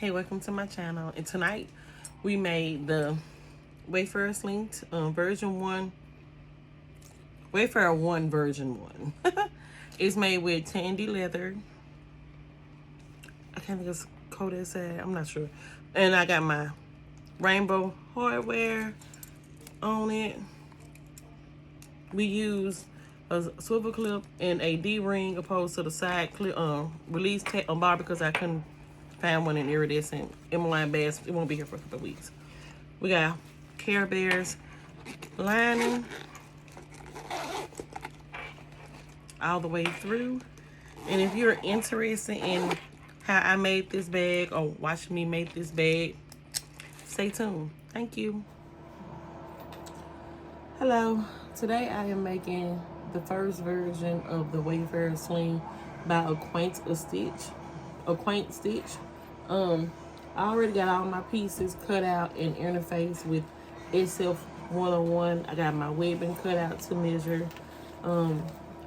Hey, welcome to my channel. And tonight we made the Wayfarer Sling version 1. Wayfarer 1 version 1. It's made with tandy leather. I can't think it's cold as that. I'm not sure. And I got my rainbow hardware on it. We use a swivel clip and a D-ring opposed to the side clip release bar because I couldn't find one in iridescent. It won't be here for a couple of weeks. We got Care Bears lining all the way through. And if you're interested in how I made this bag or watching me make this bag, stay tuned. Thank you. Hello. Today I am making the first version of the Wayfarer Sling by Acquaint Stitch. I already got all my pieces cut out and interfaced with SF101. I got my webbing cut out to measure. And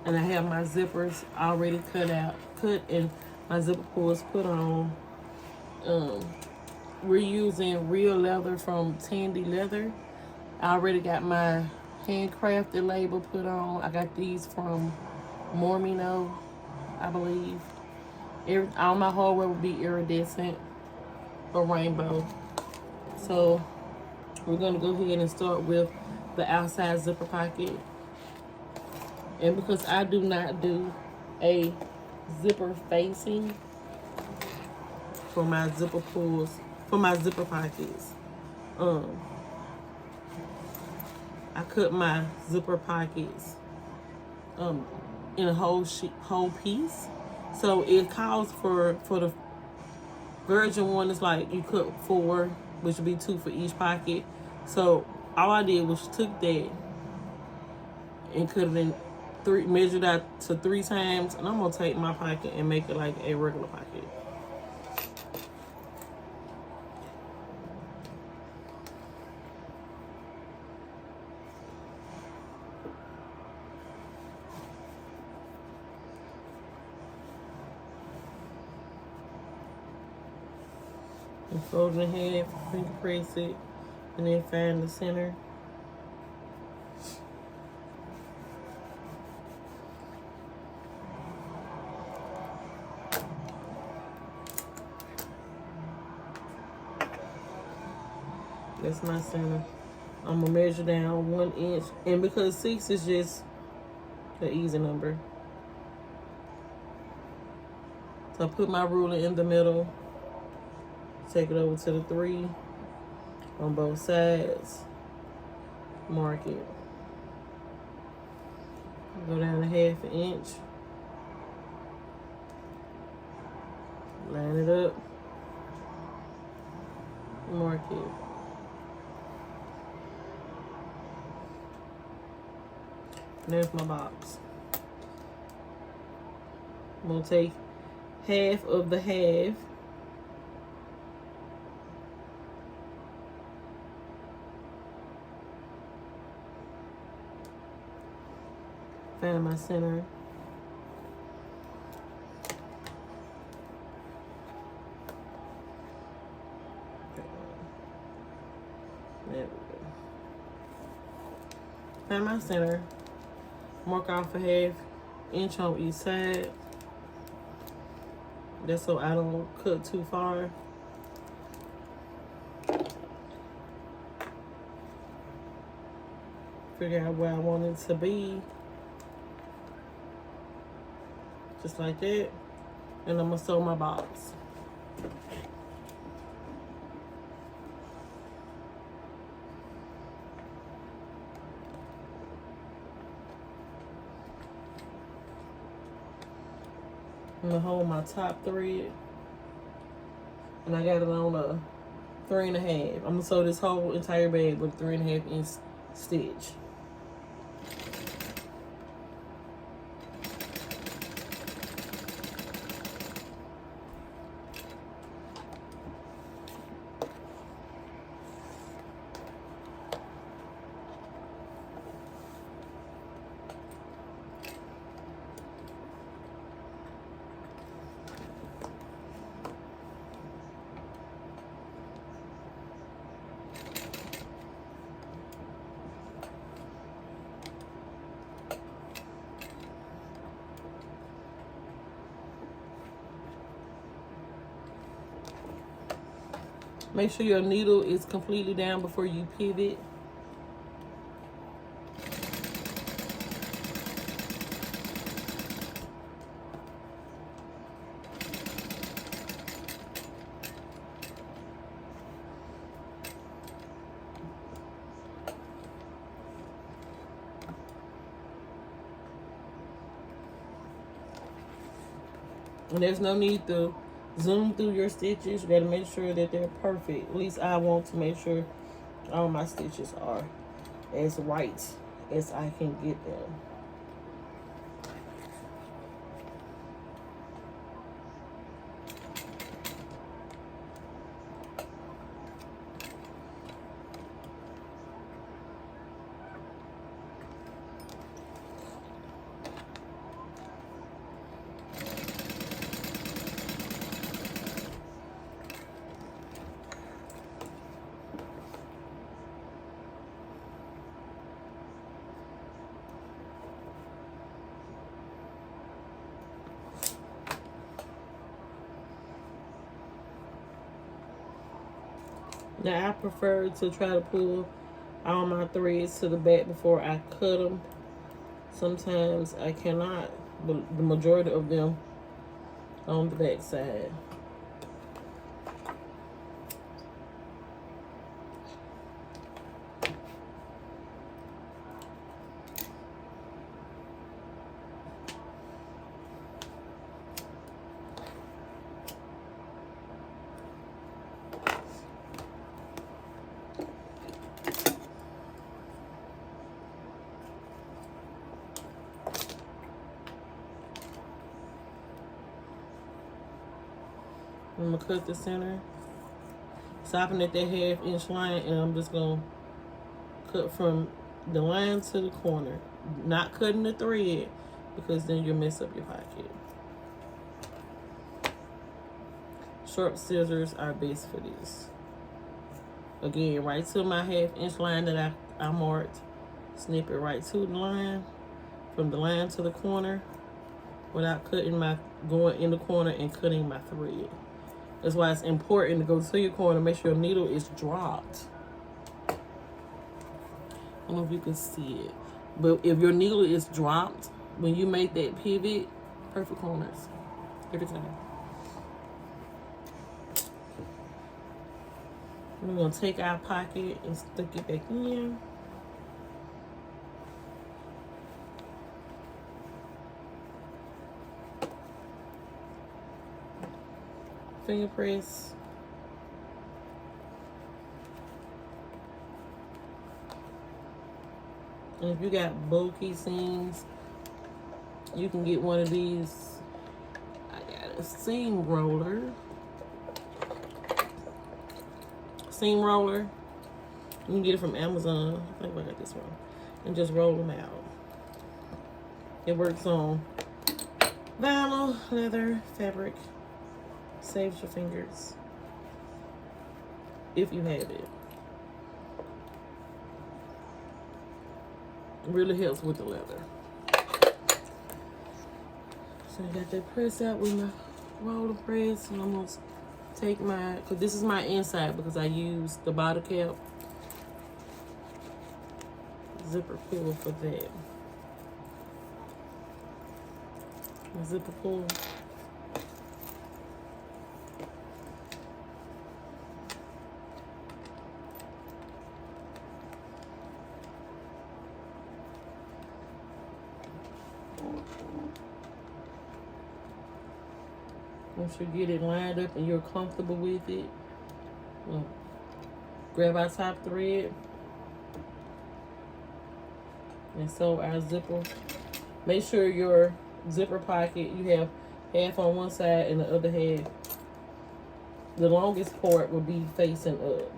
I have my zippers already cut and my zipper pulls put on. We're using real leather from Tandy Leather. I already got my handcrafted label put on. I got these from Mormino, I believe. All my hardware will be iridescent or rainbow. So we're gonna go ahead and start with the outside zipper pocket. And because I do not do a zipper facing for my zipper pulls, for my zipper pockets, I cut my zipper pockets in a whole piece. So it calls for the version 1 is like you cut 4, which would be 2 for each pocket. So all I did was took that and cut it in 3, measured out to 3 times, and I'm gonna take my pocket and make it like a regular pocket. And fold it in half, finger press it, and then find the center. That's my center. I'm gonna measure down 1 inch, and because 6 is just an easy number, so I put my ruler in the middle. Take it over to the 3 on both sides. Mark it. Go down a 1/2 inch. Line it up. Mark it. There's my box. I'm gonna take half of the half. Find my center. There we go. Find my center. Mark off a 1/2 inch on each side. That's so I don't cut too far. Figure out where I want it to be. Just like that. And I'm gonna sew my box. I'm gonna hold my top thread, and I got it on a 3.5. I'm gonna sew this whole entire bag with 3.5 inch stitch. Make sure your needle is completely down before you pivot. And there's no need to zoom through your stitches. You gotta make sure that they're perfect. At least I want to make sure all my stitches are as right as I can get them. Now I prefer to try to pull all my threads to the back before I cut them. Sometimes I cannot, but the majority of them on the back side. I'm gonna cut the center, stopping at that 1/2 inch line, and I'm just gonna cut from the line to the corner, not cutting the thread because then you'll mess up your pocket. Sharp scissors are best for this. Again, right to my 1/2 inch line that I marked, snip it right to the line, from the line to the corner, without going in the corner and cutting my thread. That's why it's important to go to your corner, make sure your needle is dropped. I don't know if you can see it, but if your needle is dropped, when you make that pivot, perfect corners every time. We're gonna take our pocket and stick it back in. Finger press. And if you got bulky seams, you can get one of these. I got a seam roller. Seam roller. You can get it from Amazon. I think I got this one. And just roll them out. It works on vinyl, leather, fabric. Saves your fingers if you have it. It really helps with the leather. So I got that press out with my roller press, and I'm gonna take my, because this is my inside because I use the bottle cap zipper pull for that. My zipper pull. Once you get it lined up and you're comfortable with it, grab our top thread and sew our zipper. Make sure your zipper pocket, you have half on one side and the other half. The longest part will be facing up.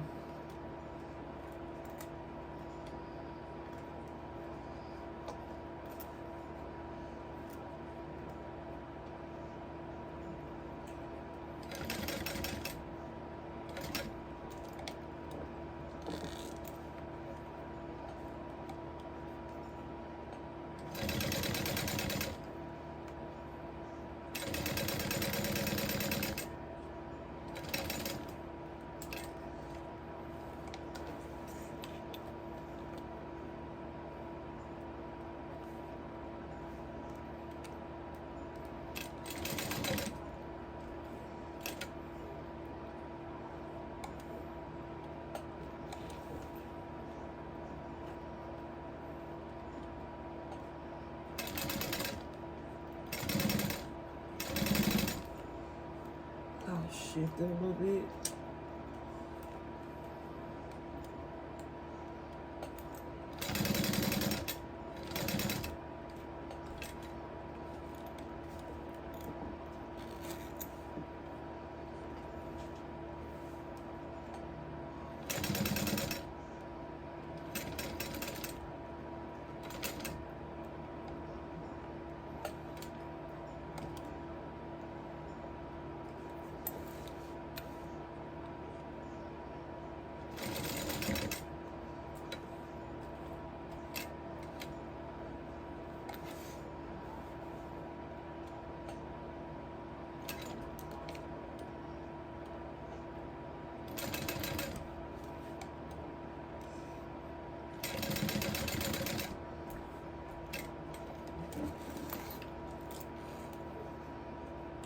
Shift it a little bit.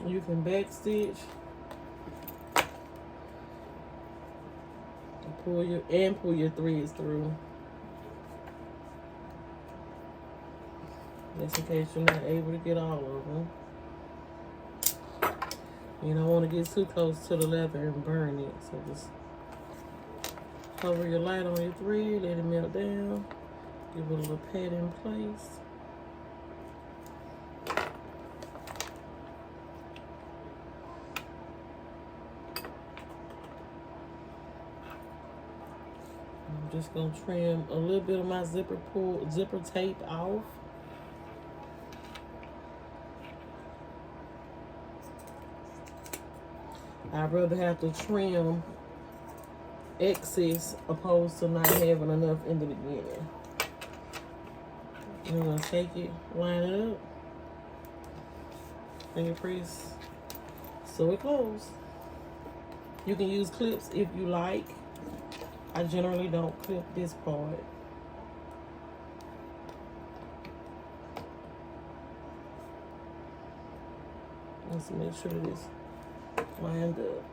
You can back stitch and pull your threads through. Just in case you're not able to get all of them. You don't want to get too close to the leather and burn it. So just cover your light on your thread, let it melt down. Give it a little pat in place. I'm just gonna trim a little bit of my zipper tape off. I'd rather have to trim excess opposed to not having enough in the beginning. I'm gonna take it, line it up, finger press, sew it closed. You can use clips if you like. I generally don't clip this part. Let's make sure that it's lined up.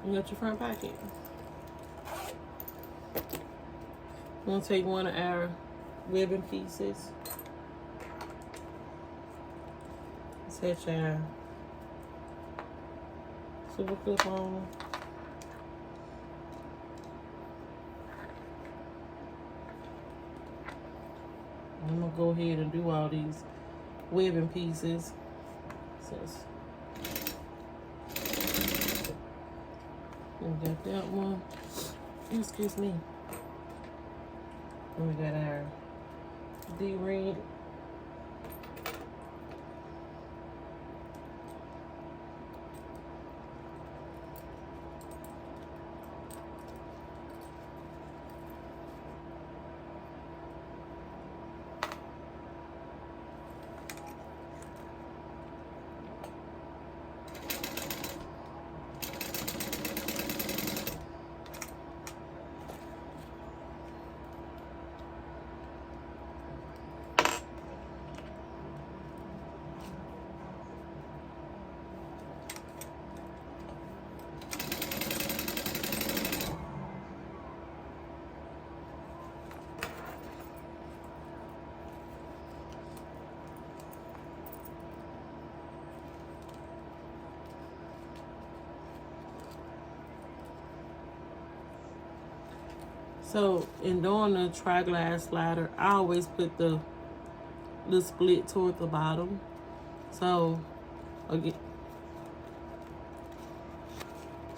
You got your front pocket. I'm gonna take one of our ribbon pieces. Set your silver clip on. I'm gonna go ahead and do all these webbing pieces. We got that one. Excuse me. And we got our D-ring. So in doing the tri-glass slider, I always put the split toward the bottom. So again,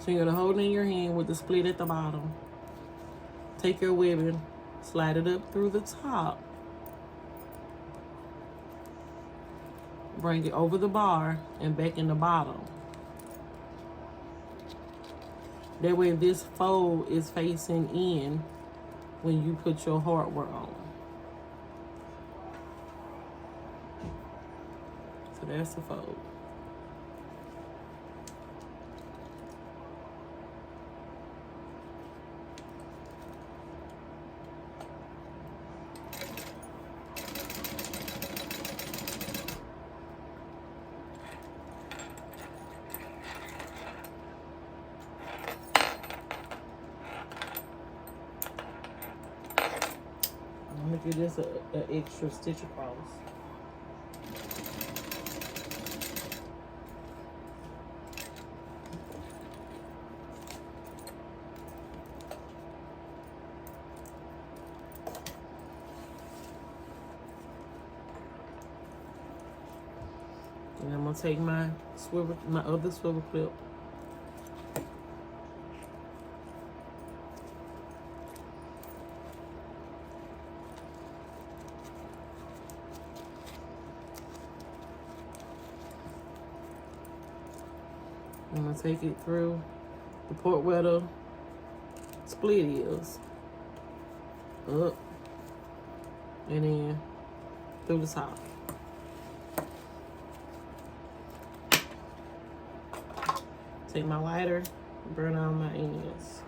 So you're gonna hold it in your hand with the split at the bottom. Take your webbing, slide it up through the top. Bring it over the bar and back in the bottom. That way this fold is facing in when you put your hardware on. So that's the fold. I'm gonna give this an extra stitch across. And I'm gonna take my other swivel clip. I'm gonna take it through the port where the split is. Up. And then through the top. Take my lighter, burn on my ends.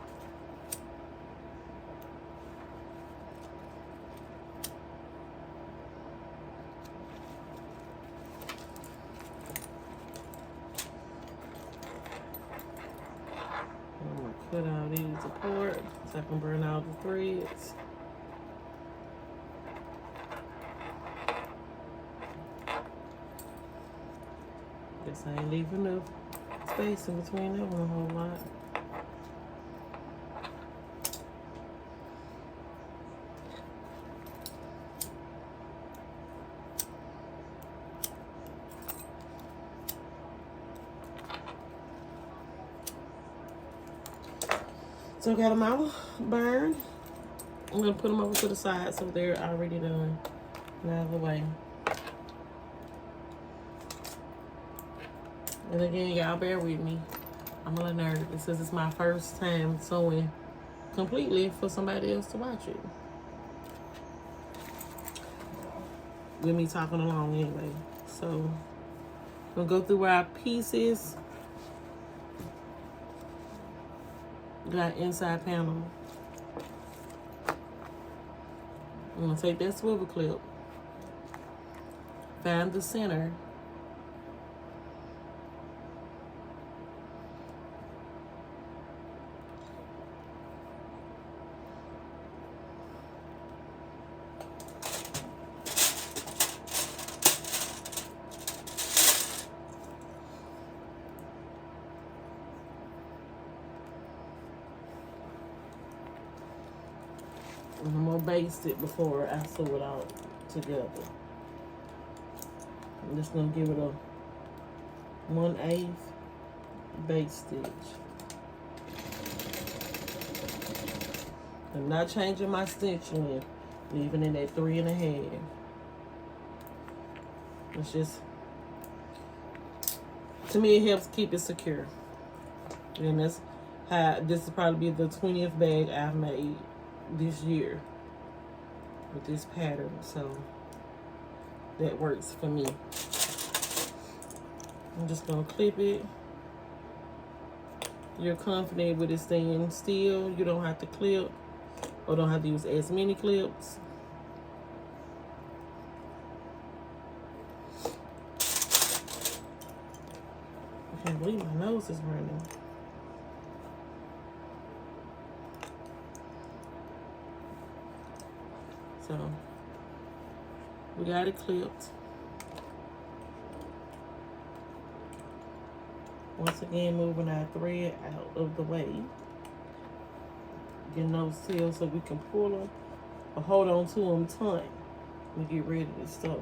I'm gonna cut out these apart so I can burn out the threads. Guess I ain't leaving enough space in between them a whole lot. So I got them all burned. I'm gonna put them over to the side so they're already done and out of the way. And again, y'all bear with me. I'm a little nervous since it's my first time sewing completely for somebody else to watch it. With me talking along anyway. So, we'll go through our pieces. Got inside panel. I'm gonna take that swivel clip. Find the center. I'm gonna baste it before I sew it out together. I'm just gonna give it a 1/8 baste stitch. I'm not changing my stitch length, leaving it at 3.5. It's just, to me, it helps keep it secure. And that's how, this will probably be the 20th bag I've made this year with this pattern, so that works for me. I'm just gonna clip it. You're confident with it staying still. You don't have to clip or don't have to use as many clips. I can't believe my nose is running. So, we got it clipped. Once again, moving our thread out of the way. Getting those tails so we can pull them or hold on to them tight. We get ready to sew.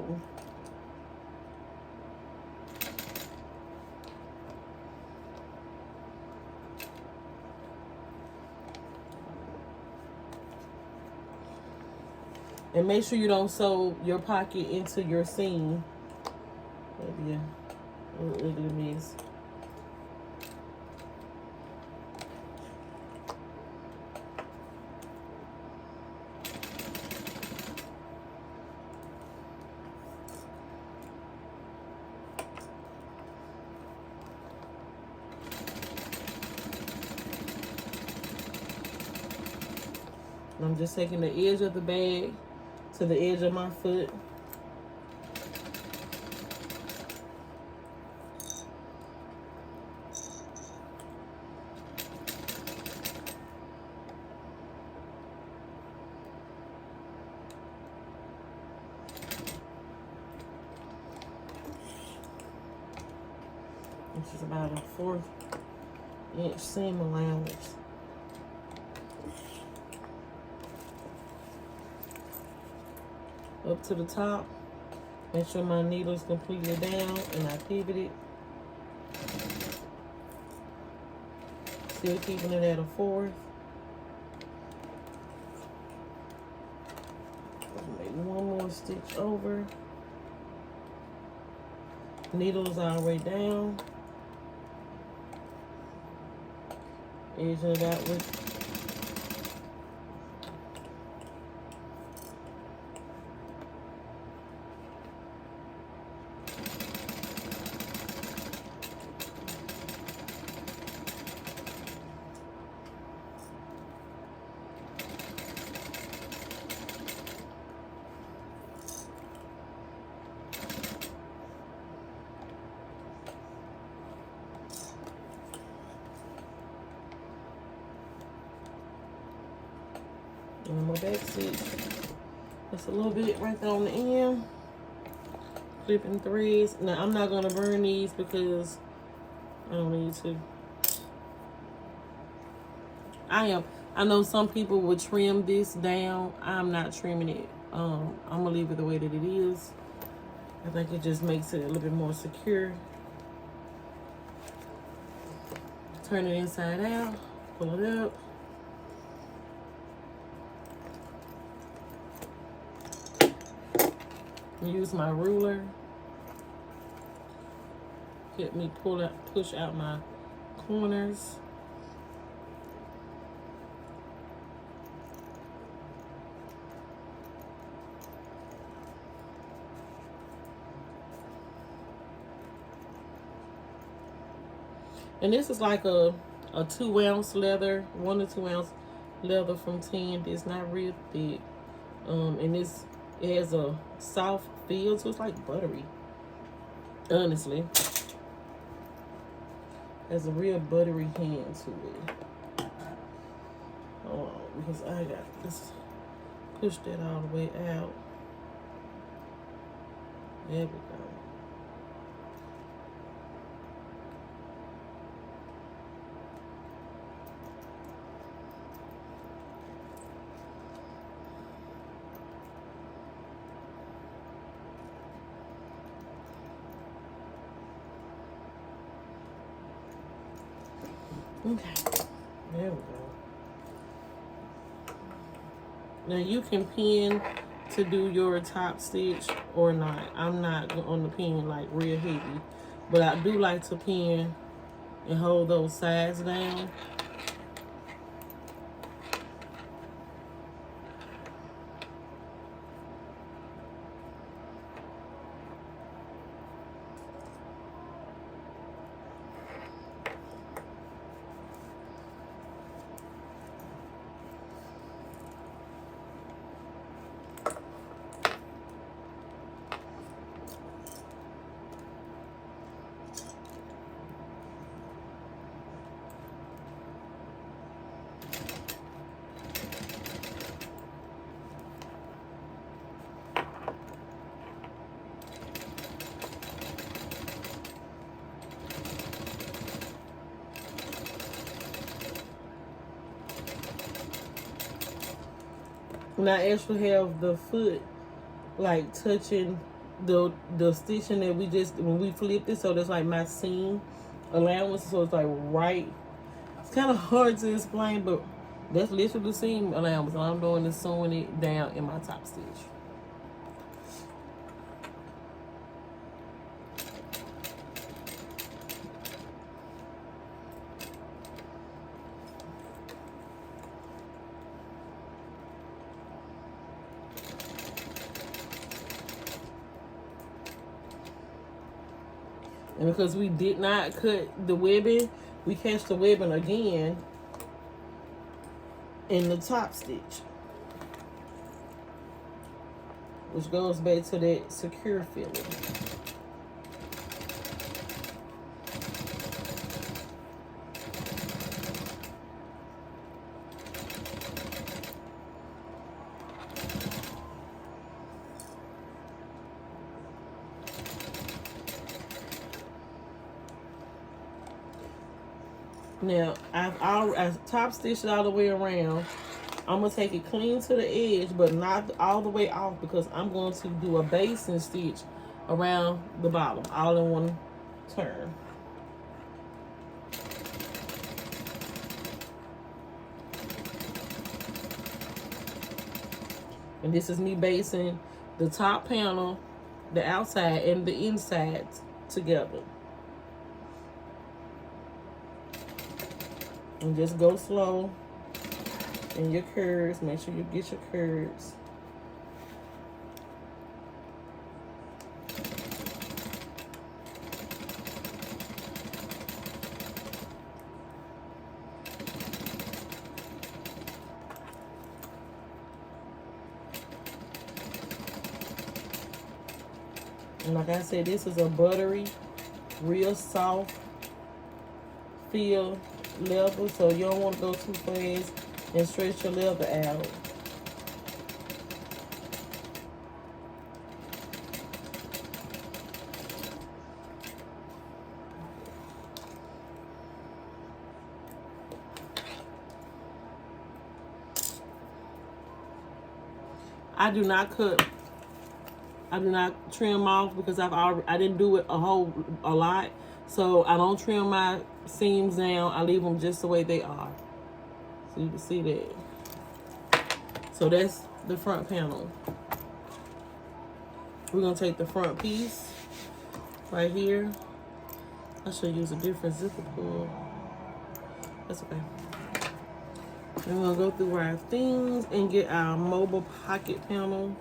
And make sure you don't sew your pocket into your seam. That'd be a little ugly mess. I'm just taking the edge of the bag to the edge of my foot. This is about a 1/4 inch seam allowance. Up to the top. Make sure my needle is completely down and I pivot it. Still keeping it at a 1/4. Make one more stitch over. Needle is all the way down. Edge it outward. And my back stitch, just a little bit right there on the end. Clipping threads. Now I'm not gonna burn these because I don't need to. I know some people would trim this down. I'm not trimming it. I'm gonna leave it the way that it is. I think it just makes it a little bit more secure. Turn it inside out, pull it up. Use my ruler. Get me push out my corners. And this is like a 2-ounce leather, 1 to 2 ounce leather from Tandy. It's not real thick. And it has a soft feel, so it's like buttery. Honestly, has a real buttery hand to it. Hold on, because I got this. Push that all the way out. There we go. Okay, there we go. Now you can pin to do your top stitch or not. I'm not on the pin like real heavy, but I do like to pin and hold those sides down. And I actually have the foot like touching the stitching that we just when we flipped it, so that's like my seam allowance, so it's like right. It's kind of hard to explain, but That's literally the seam allowance. All I'm doing is sewing it down in my top stitch. And because we did not cut the webbing, we catch the webbing again in the top stitch, which goes back to that secure feeling. Now, I've top stitched it all the way around. I'm going to take it clean to the edge, but not all the way off, because I'm going to do a basting stitch around the bottom, all in one turn. And this is me basting the top panel, the outside, and the inside together. And just go slow in your curves. Make sure you get your curves. And like I said, this is a buttery, real soft feel leather, so you don't want to go too fast and stretch your leather out. I do not cut. I do not trim off because I didn't do it a lot, so I don't trim my seams down. I leave them just the way they are, so you can see that. So that's the front panel. We're gonna take the front piece right here. I should use a different zipper pull. That's okay. And we're gonna go through our things and get our mobile pocket panel.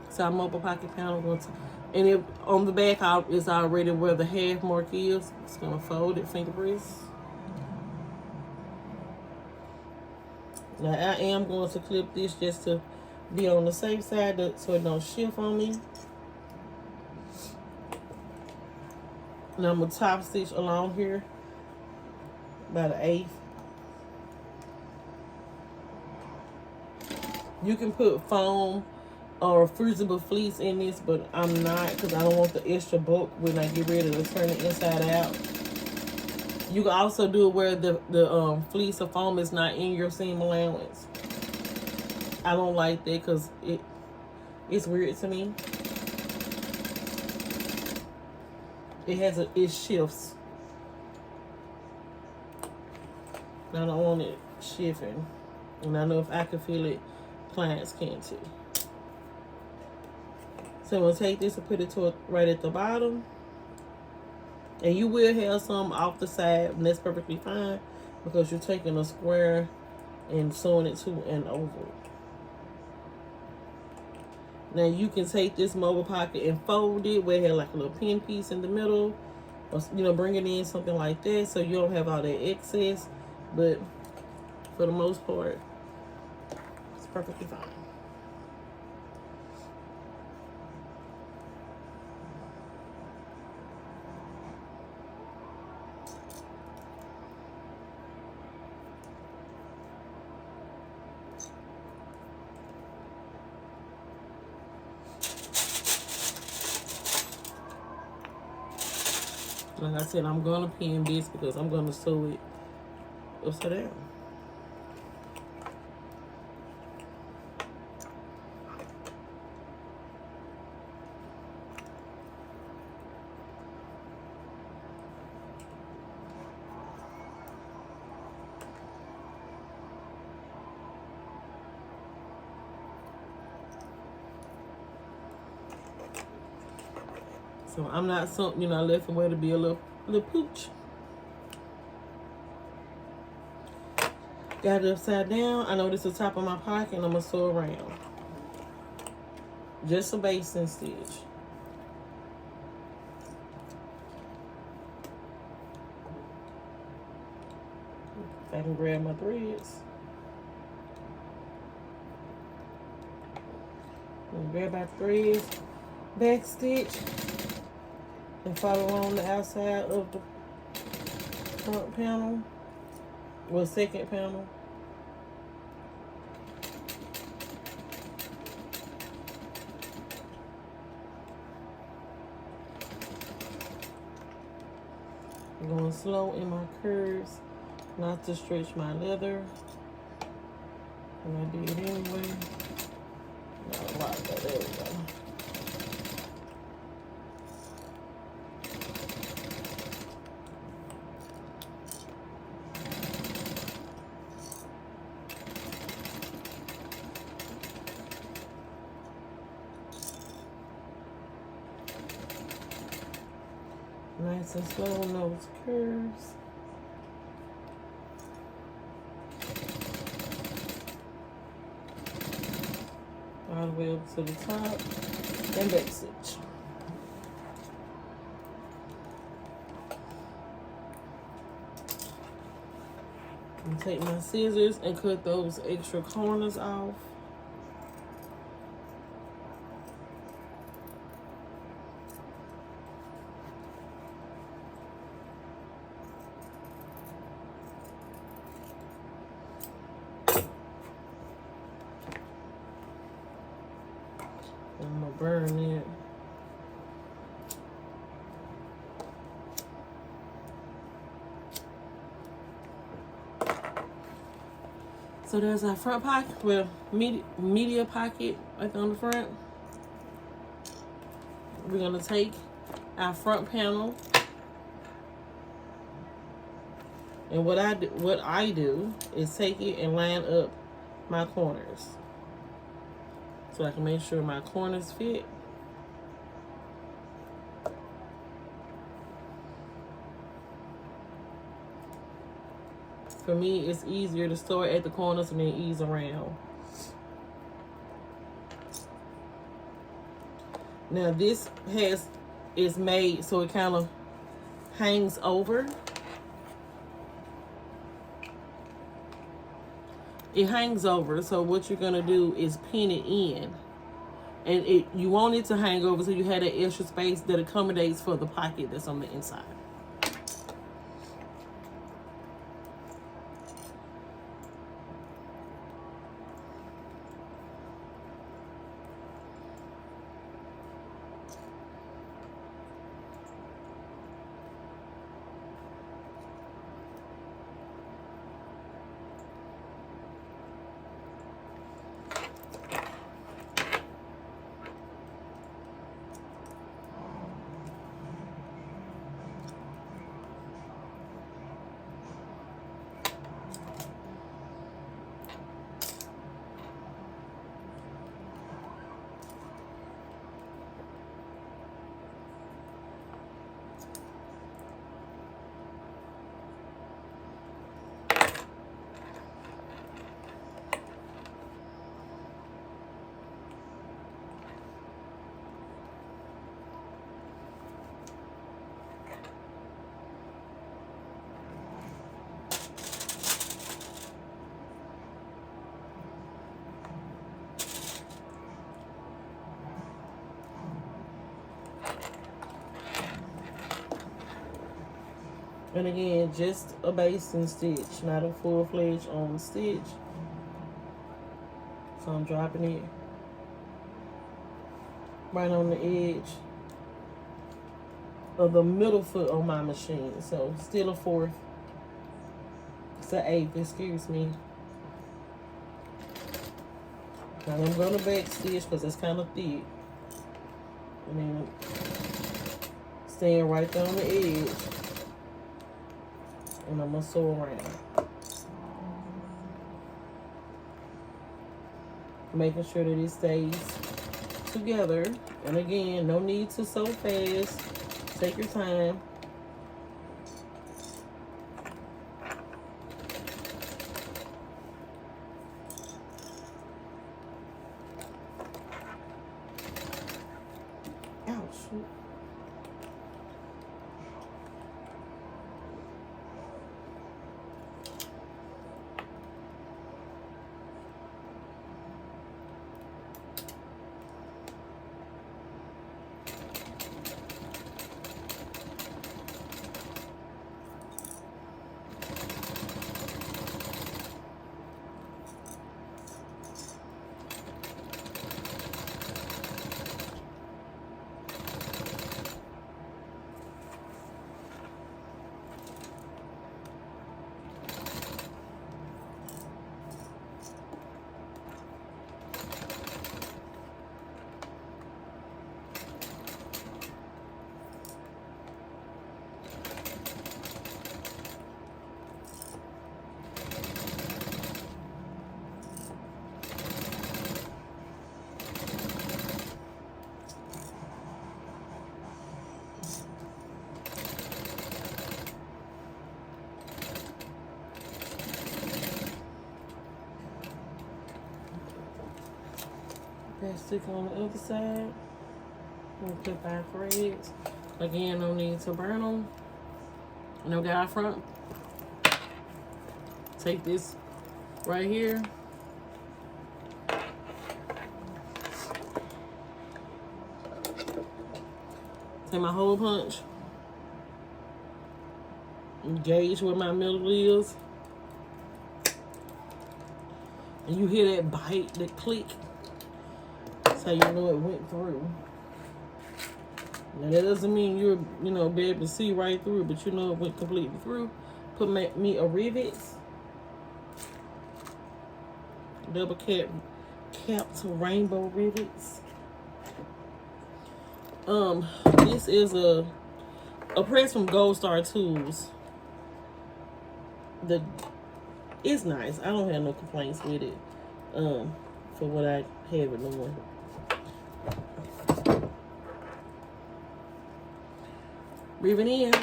So our mobile pocket panel, and it on the back is already where the half mark is. It's gonna fold it finger press. Now I am going to clip this just to be on the safe side so it don't shift on me. Now I'm gonna top stitch along here by the 1/8. You can put foam or fusible fleece in this, but I'm not, because I don't want the extra bulk when I get ready to turn it inside out. You can also do it where the fleece or foam is not in your seam allowance. I don't like that because it's weird to me. It shifts. I don't want it shifting, and I know if I can feel it, clients can too. So I'm going to take this and put it right at the bottom. And you will have some off the side, and that's perfectly fine, because you're taking a square and sewing it to an oval. Now you can take this mobile pocket and fold it where it has like a little pin piece in the middle, or bring it in something like that, so you don't have all that excess. But for the most part, it's perfectly fine. Like I said, I'm gonna pin this because I'm gonna sew it upside down. So I'm not so, you know, I left it where to be a little pooch. Got it upside down. I know this is the top of my pocket, and I'm gonna sew around. Just a basting stitch. If I can grab my threads. Grab my threads, back stitch, and follow along the outside of the front panel, or second panel. I'm going slow in my curves, not to stretch my leather. And I did anyway. Not a lot, but there we go. Nice and slow on those curves. All the way up to the top and back stitch. And take my scissors and cut those extra corners off. I'm gonna burn it. So there's our front pocket, well, media pocket right there on the front. We're gonna take our front panel, and what I do is take it and line up my corners, so I can make sure my corners fit. For me, it's easier to start at the corners and then ease around. Now this is made so it kind of hangs over. It hangs over, so what you're gonna do is pin it in. And you want it to hang over so you have that extra space that accommodates for the pocket that's on the inside. And again, just a basting stitch, not a full-fledged on stitch. So I'm dropping it right on the edge of the middle foot on my machine. So still a fourth. It's an eighth, excuse me. Now I'm going to back stitch because it's kind of thick. And then staying right there on the edge. And I'm going to sew around. Making sure that it stays together And again, no need to sew fast. Take your time. Ouch. Stick on the other side. We'll clip our threads. Again, no need to burn them. No guy front. Take this right here. Take my hole punch. Gauge where my middle is. And you hear that bite, that click. How you know it went through. Now that doesn't mean you're, be able to see right through, but you know it went completely through. Put me a rivet. Double capped rainbow rivets. This is a press from Gold Star Tools. It's nice. I don't have no complaints with it. For what I have it on. Rivet in.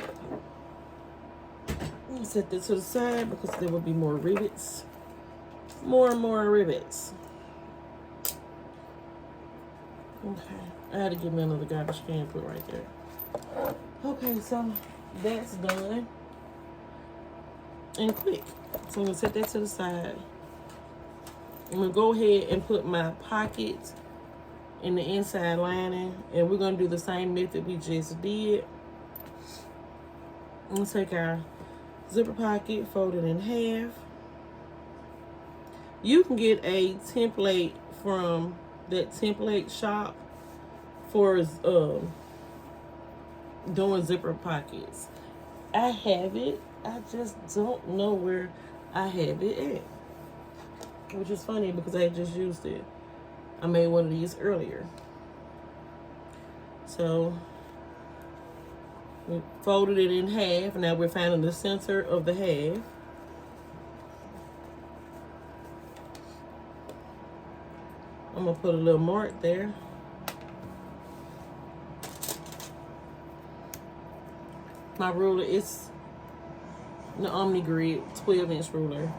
Set this to the side because there will be more rivets. More and more rivets. Okay. I had to give me another garbage can put right there. Okay, so that's done. And quick. So I'm going to set that to the side. I'm going to go ahead and put my pocket in the inside lining. And we're going to do the same method we just did. I'm going to take our zipper pocket, fold it in half. You can get a template from that template shop for doing zipper pockets. I have it. I just don't know where I have it at. Which is funny because I just used it. I made one of these earlier. So we folded it in half. Now we're finding the center of the half. I'm gonna put a little mark there. My ruler is the Omni Grid 12-inch ruler.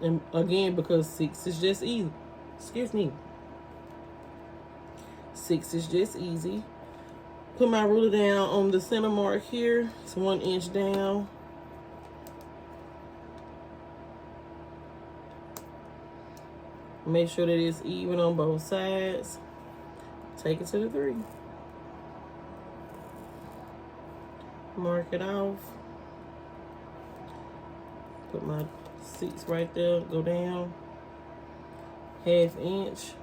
And again, because 6 is just easy. Excuse me. 6 is just easy. Put my ruler down on the center mark here. It's 1 inch down. Make sure that it's even on both sides. Take it to the 3. Mark it off. Put my 6 right there. Go down. 1/2 inch.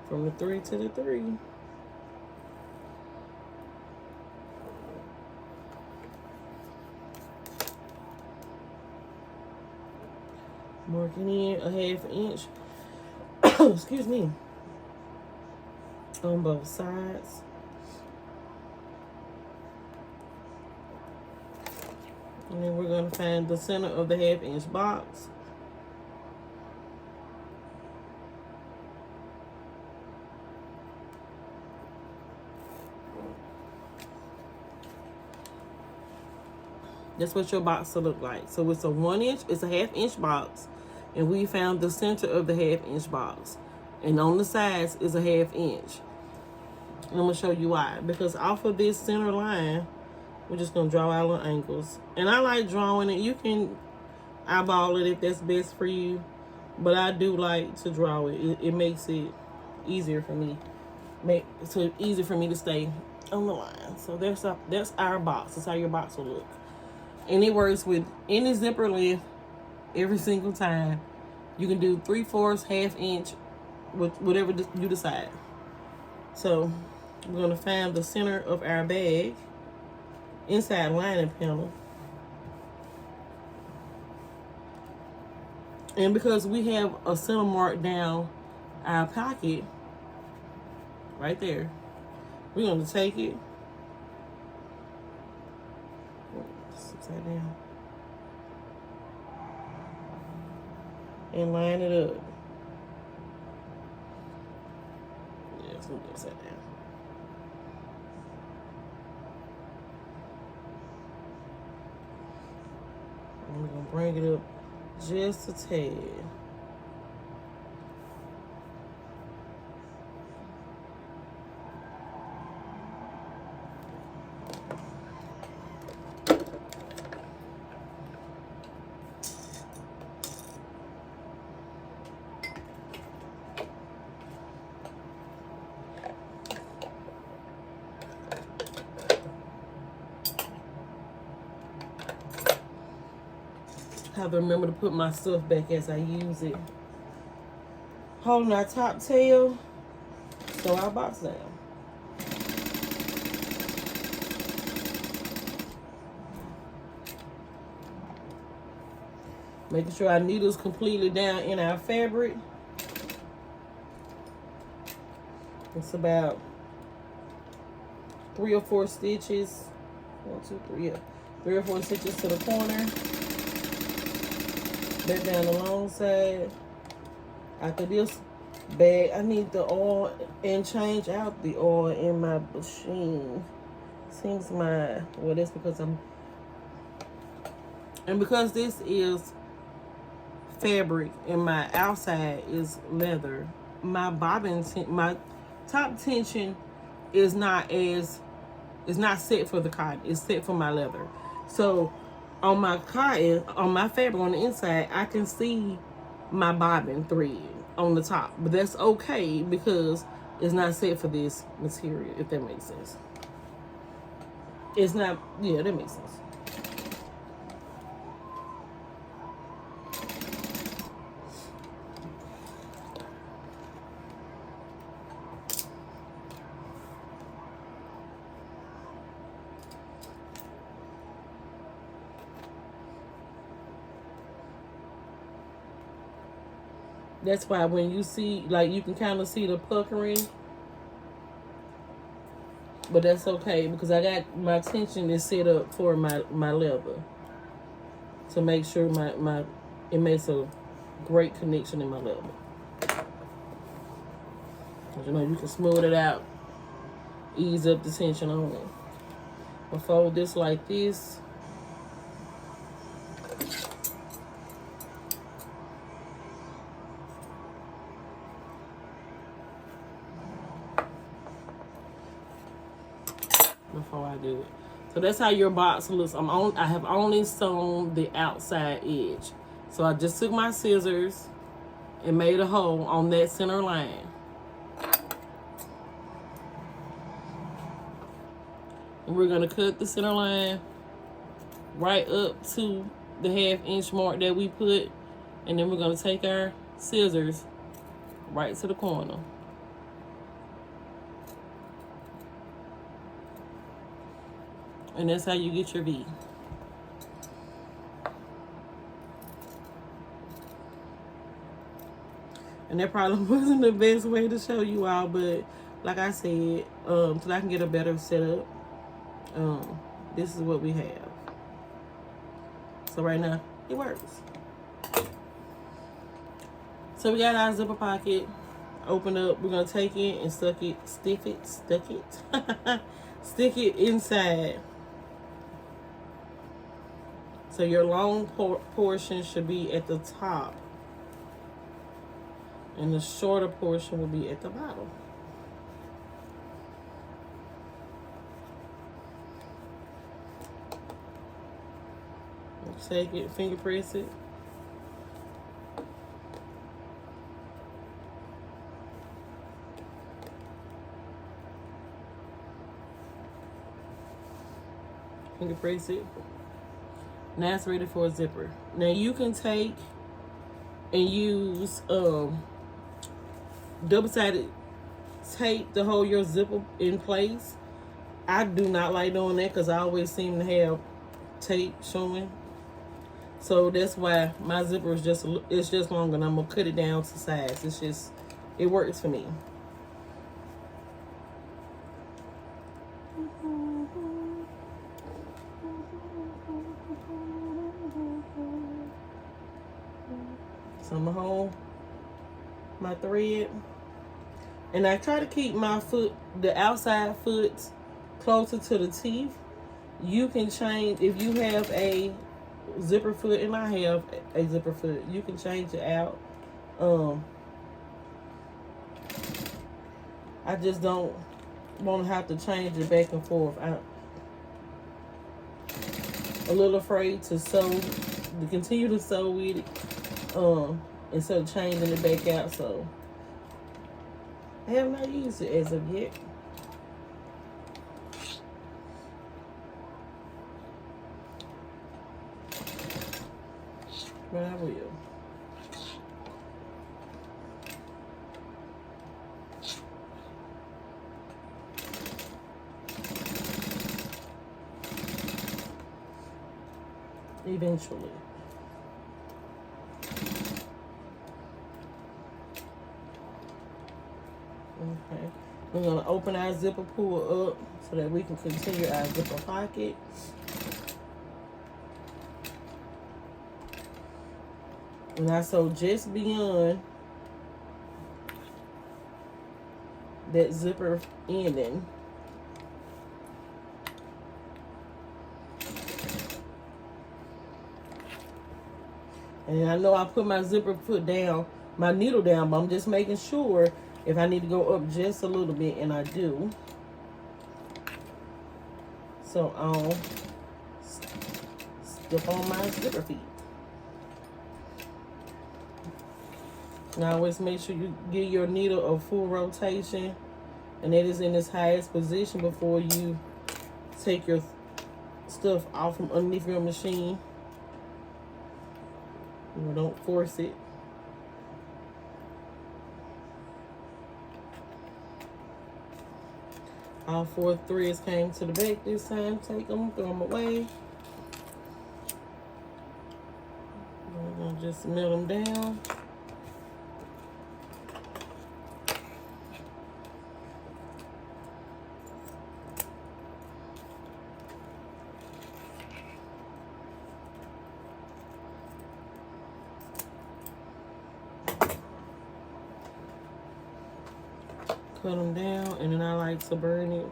From the 3 to the 3. Marking in 1/2 inch. Excuse me. On both sides. And then we're going to find the center of the 1/2 inch box. That's what your box will look like. So it's a 1 inch, it's a 1/2 inch box. And we found the center of the 1/2 inch box. And on the sides is a 1/2 inch. And I'm going to show you why. Because off of this center line, we're just going to draw our little angles. And I like drawing it. You can eyeball it if that's best for you. But I do like to draw it. It makes it easier for me. Easier for me to stay on the line. So that's our box. That's how your box will look. And it works with any zipper length every single time. You can do 3/4, 1/2 inch, whatever you decide. So we're going to find the center of our bag inside lining panel. And because we have a center mark down our pocket, right there, we're going to take it, upside down, and line it up. Yeah, it's going to be upside down. And we're going to bring it up just a tad. Have to remember to put my stuff back as I use it. Holding our top tail, throw our box down. Making sure our needle's completely down in our fabric. It's about 3 or 4 stitches. 1, 2, 3, yeah. 3 or 4 stitches to the corner. Back down the long side. After this bag, I need the oil and change out the oil in my machine. Seems well, that's because because this is fabric and my outside is leather, my my top tension is not set for the cotton. It's set for my leather. So on my cotton, on my fabric on the inside, I can see my bobbin thread on the top. But that's okay because it's not set for this material, if that makes sense. It's not, yeah, that makes sense. That's why when you see, like, you can kind of see the puckering. But that's okay because I got my tension is set up for my leather. To make sure it makes a great connection in my leather. You know, you can smooth it out. Ease up the tension on it. I'll fold this like this. Before I do it. So that's how your box looks. I have only sewn the outside edge. So I just took my scissors and made a hole on that center line. And we're gonna cut the center line right up to the 1/2 inch mark that we put. And then we're gonna take our scissors right to the corner. And that's how you get your V. And that probably wasn't the best way to show you all, but like I said, so I can get a better setup, this is what we have. So right now, it works. So we got our zipper pocket. Open up. We're going to take it and stick it, stick it inside. So your long portion should be at the top. And the shorter portion will be at the bottom. Take it, finger press it. Finger press it. Now it's ready for a zipper. Now you can take and use double-sided tape to hold your zipper in place. I do not like doing that because I always seem to have tape showing. So that's why my zipper is just longer, and I'm gonna cut it down to size. It works for me. So I'm gonna hold my thread, and I try to keep my foot, the outside foot, closer to the teeth. You can change if you have a zipper foot, and I have a zipper foot. You can change it out. I just don't want to have to change it back and forth. I'm a little afraid to continue to sew with it. Instead of changing it back out, so I have not used it as of yet. But I will. Eventually. Okay, we're going to open our zipper pull up so that we can continue our zipper pocket. And I sew just beyond that zipper ending. And I know I put my zipper foot down, my needle down, but I'm just making sure if I need to go up just a little bit, and I do. So I'll step on my zipper feet. Now always make sure you give your needle a full rotation, and it is in its highest position before you take your stuff off from underneath your machine. Don't force it. All 4 threads came to the back this time. Take them, throw them away. We're going to just mill them down. Cut them down, and then I like to burn it.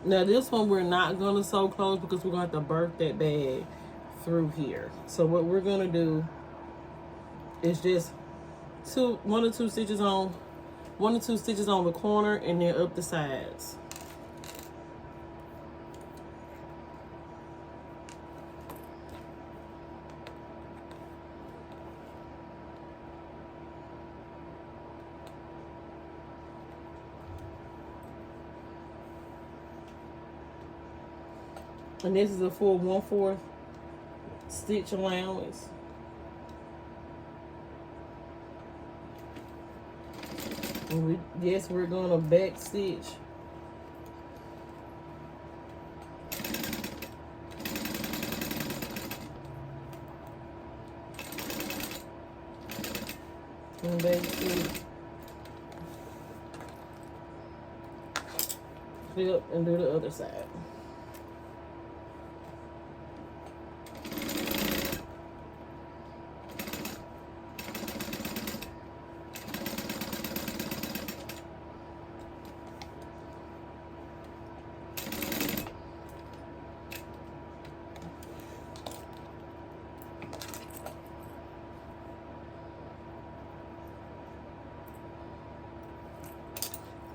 Now this one we're not going to sew close because we're going to have to birth that bag through here. So what we're going to do is just 1 or 2 stitches on the corner, and then up the sides. And this is a full 1/4 stitch allowance. And we're gonna back stitch. And basic. Flip and do the other side.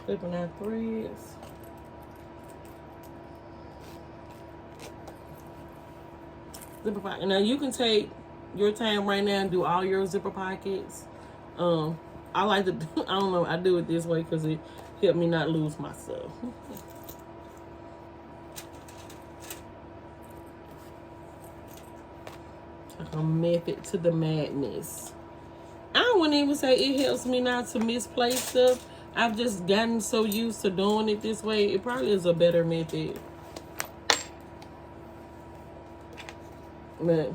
Flipping our threads. Zipper pocket. Now you can take your time right now and do all your zipper pockets. I like to do, I don't know, I do it this way because it helped me not lose myself. Like a method to the madness. I wouldn't even say it helps me not to misplace stuff. I've just gotten so used to doing it this way. It probably is a better method. But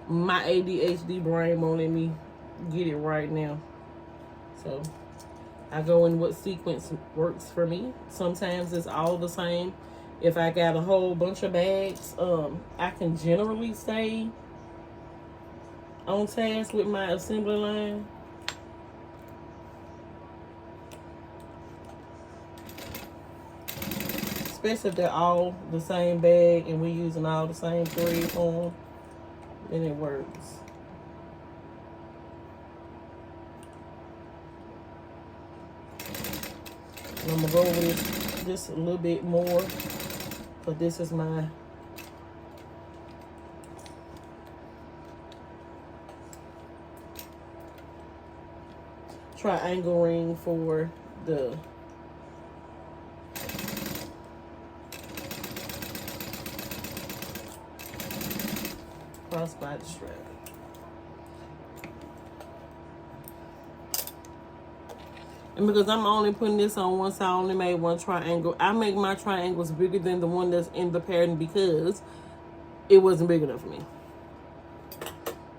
my ADHD brain won't let me get it right now. So I go in what sequence works for me. Sometimes it's all the same. If I got a whole bunch of bags, I can generally stay on task with my assembly line. Especially if they're all the same bag and we're using all the same thread on them, then it works. And I'm gonna go with just a little bit more, but this is my triangle ring for the crossbody strap. And because I'm only putting this on one side, I only made one triangle. I make my triangles bigger than the one that's in the pattern because it wasn't big enough for me.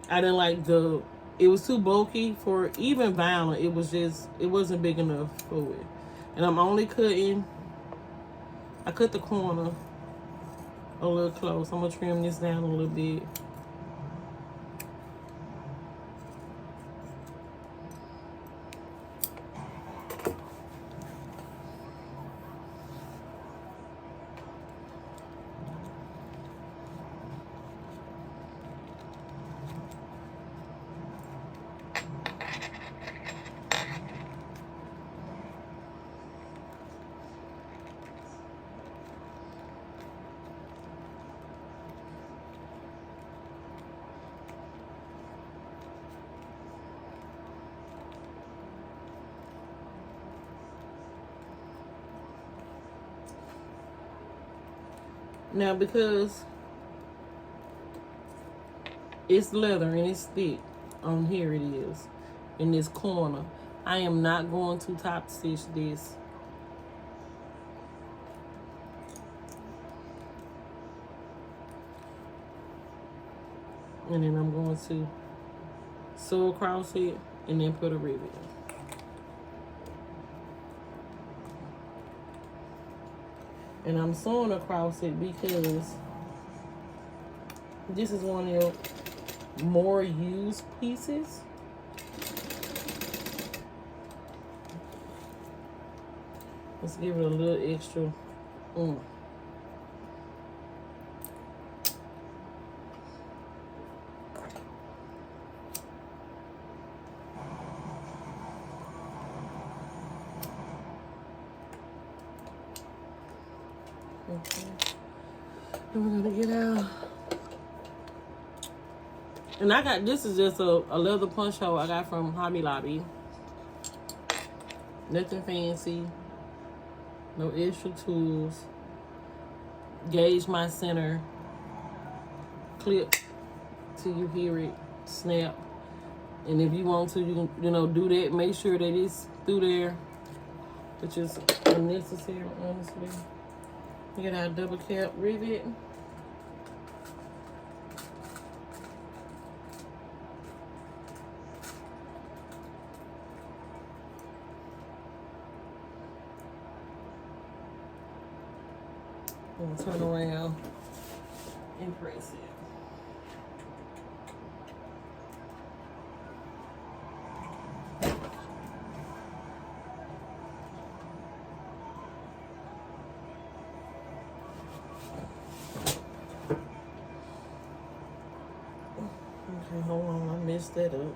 I didn't like it was too bulky for even vinyl. It wasn't big enough for it. And I'm only cutting, I cut the corner a little close. I'm gonna trim this down a little bit. Now, because it's leather and it's thick, here it is, in this corner, I am not going to top stitch this. And then I'm going to sew across it and then put a rivet in. And I'm sewing across it because this is one of your more used pieces. Let's give it a little extra oomph. Okay. And we're gonna get out. And I got, this is just a leather punch hole I got from Hobby Lobby. Nothing fancy. No extra tools. Gauge my center. Clip till you hear it snap. And if you want to, you can, do that. Make sure that it's through there, which is unnecessary, honestly. Get our double cap rivet. I'm gonna turn around and press it. Okay, hold on, I messed that up.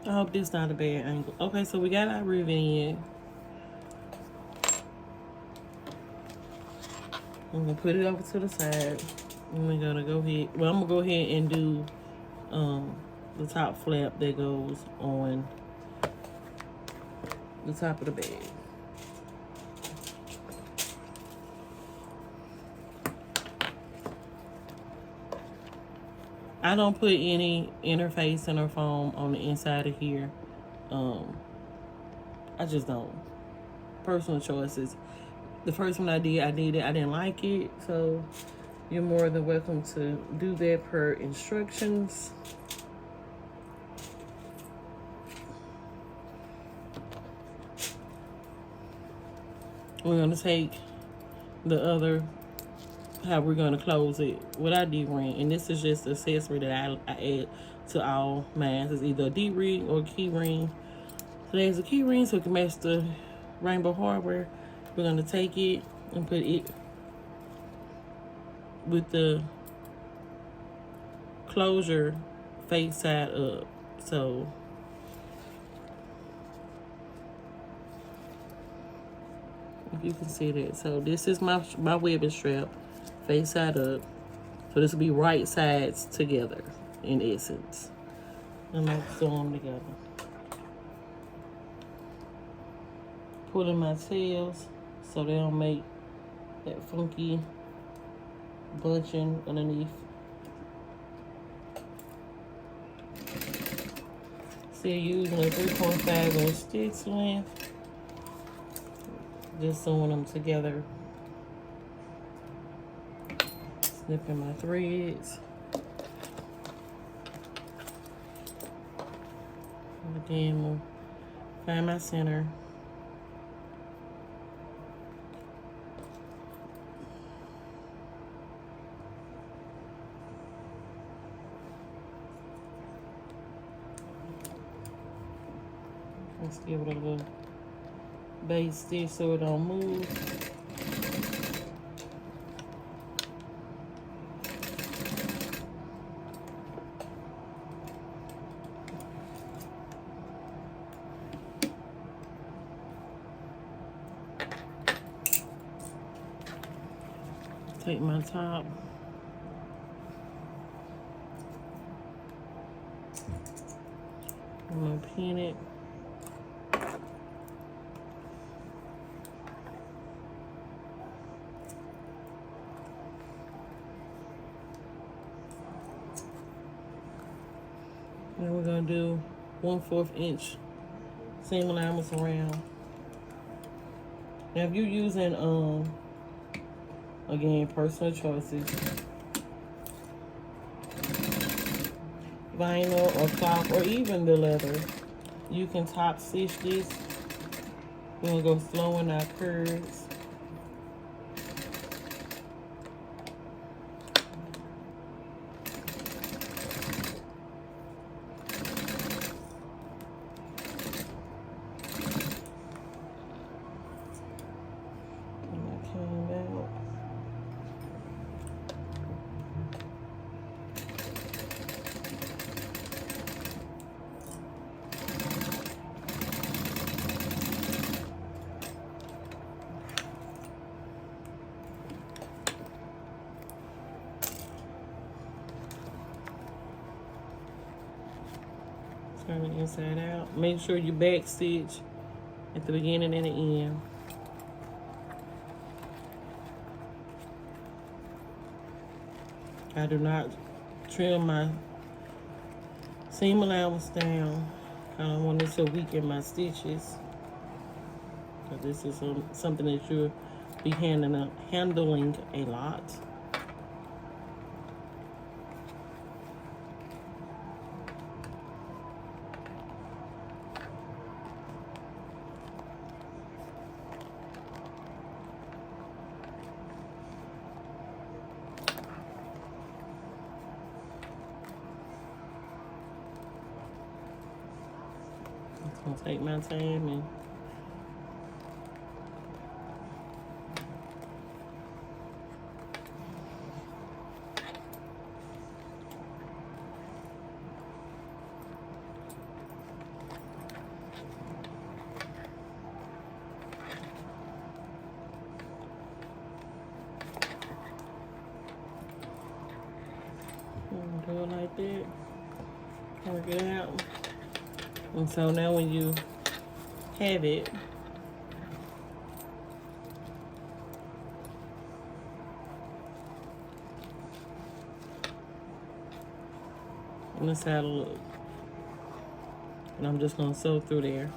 I hope this not a bad angle. Okay, so we got our rivet in. I'm gonna put it over to the side. And we're gonna go ahead. Well, I'm gonna go ahead and do the top flap that goes on the top of the bag. I don't put any interface or foam on the inside of here. I just don't. Personal choices. The first one I did it. I didn't like it, so you're more than welcome to do that per instructions. We're gonna take the other, how we're gonna close it with our D-ring, and this is just the accessory that I add to all mine. It's either a D-ring or a key ring. So there's a key ring, so it can match the rainbow hardware. We're gonna take it and put it with the closure face side up. So if you can see that. So this is my webbing strap, face side up. So this will be right sides together in essence. And I'll sew them together. Pulling my tails so they don't make that funky bunching underneath. Still using a 3.5 inch stitch length. Just sewing them together. Snipping my threads. And again, we'll find my center. Let's give it a little base stitch so it don't move. Take my top. I'm gonna pin it. And we're gonna do 1/4 inch seam allowance around. Now if you're using again, personal choices, vinyl or cloth or even the leather, you can top stitch this. We're gonna go slow in our curves. Turn it inside out. Make sure you back stitch at the beginning and the end. I do not trim my seam allowance down. I don't want it to weaken my stitches. So this is something that you'll be handling a lot. I'll take my time and do it like that. Work it out. And so now when you have it, and this how it look. And I'm just gonna sew through there.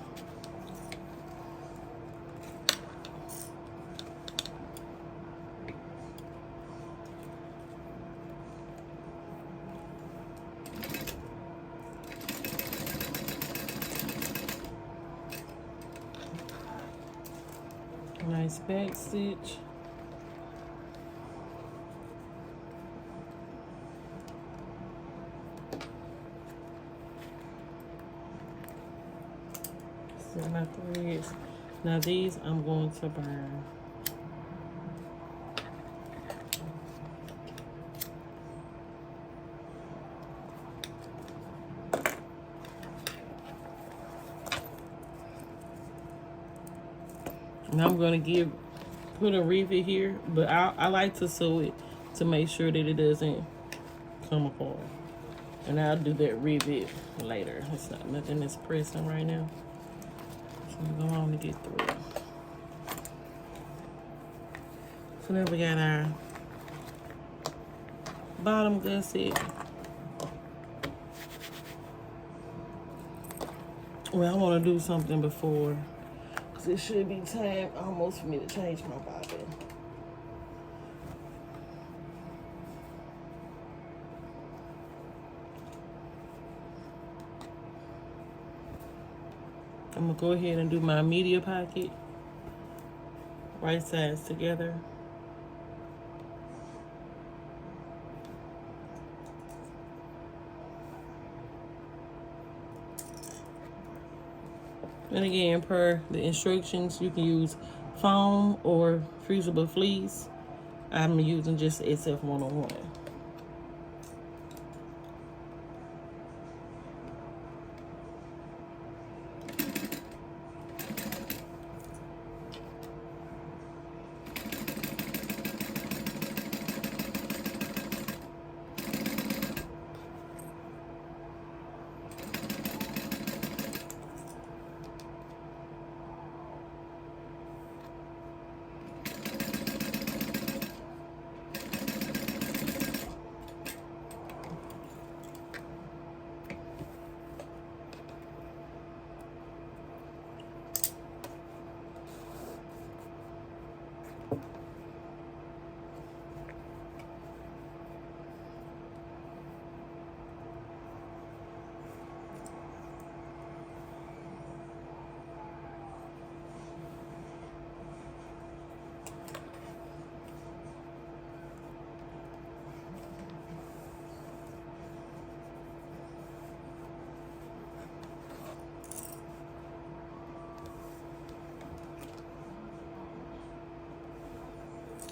Nice back stitch. Set my threads. Now these I'm going to burn. And I'm gonna put a rivet here, but I like to sew it to make sure that it doesn't come apart. And I'll do that rivet later. It's not nothing that's pressing right now. So I'm going to get through it. So now we got our bottom gusset. Well, I want to do something before, because it should be time almost for me to change my bobbin. I'm going to go ahead and do my media pocket, right sides together. And again, per the instructions, you can use foam or fusible fleece. I'm using just SF101.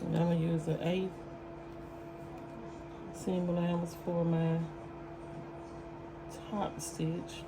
And I'm going to use an 8 seam allowance for my top stitch.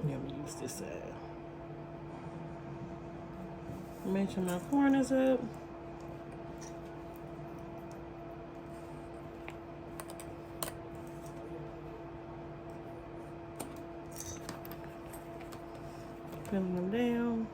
I'm going to use this side. Make sure my corners up. Pinning them down.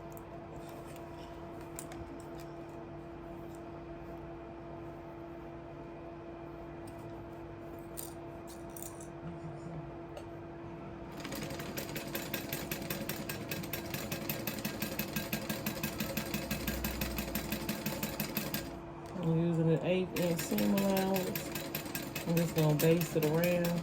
I'm using an 1/8 seam allowance. I'm just gonna base it around.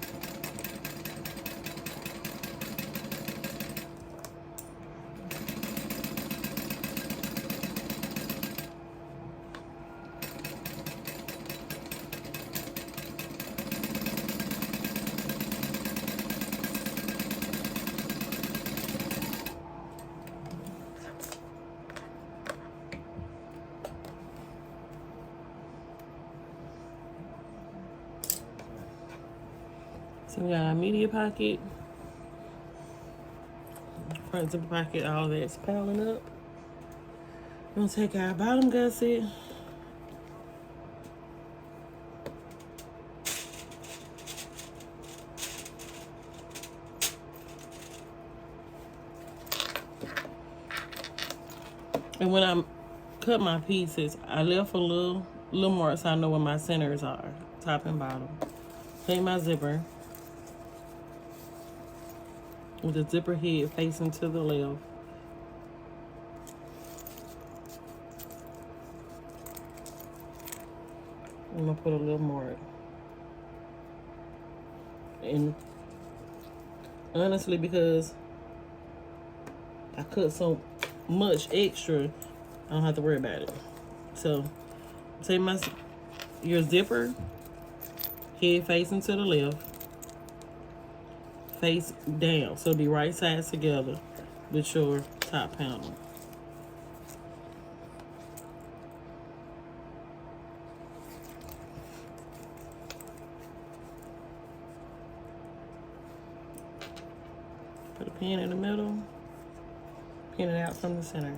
So we got our media pocket, front zipper pocket, all that's piling up. We're gonna take our bottom gusset. And when I cut my pieces, I left a little more so I know where my centers are, top and bottom. Take my zipper with the zipper head facing to the left. I'm gonna put a little more. And honestly, because I cut so much extra, I don't have to worry about it. So take your zipper, head facing to the left, face down. So it'll be right sides together with your top panel. Put a pin in the middle, pin it out from the center.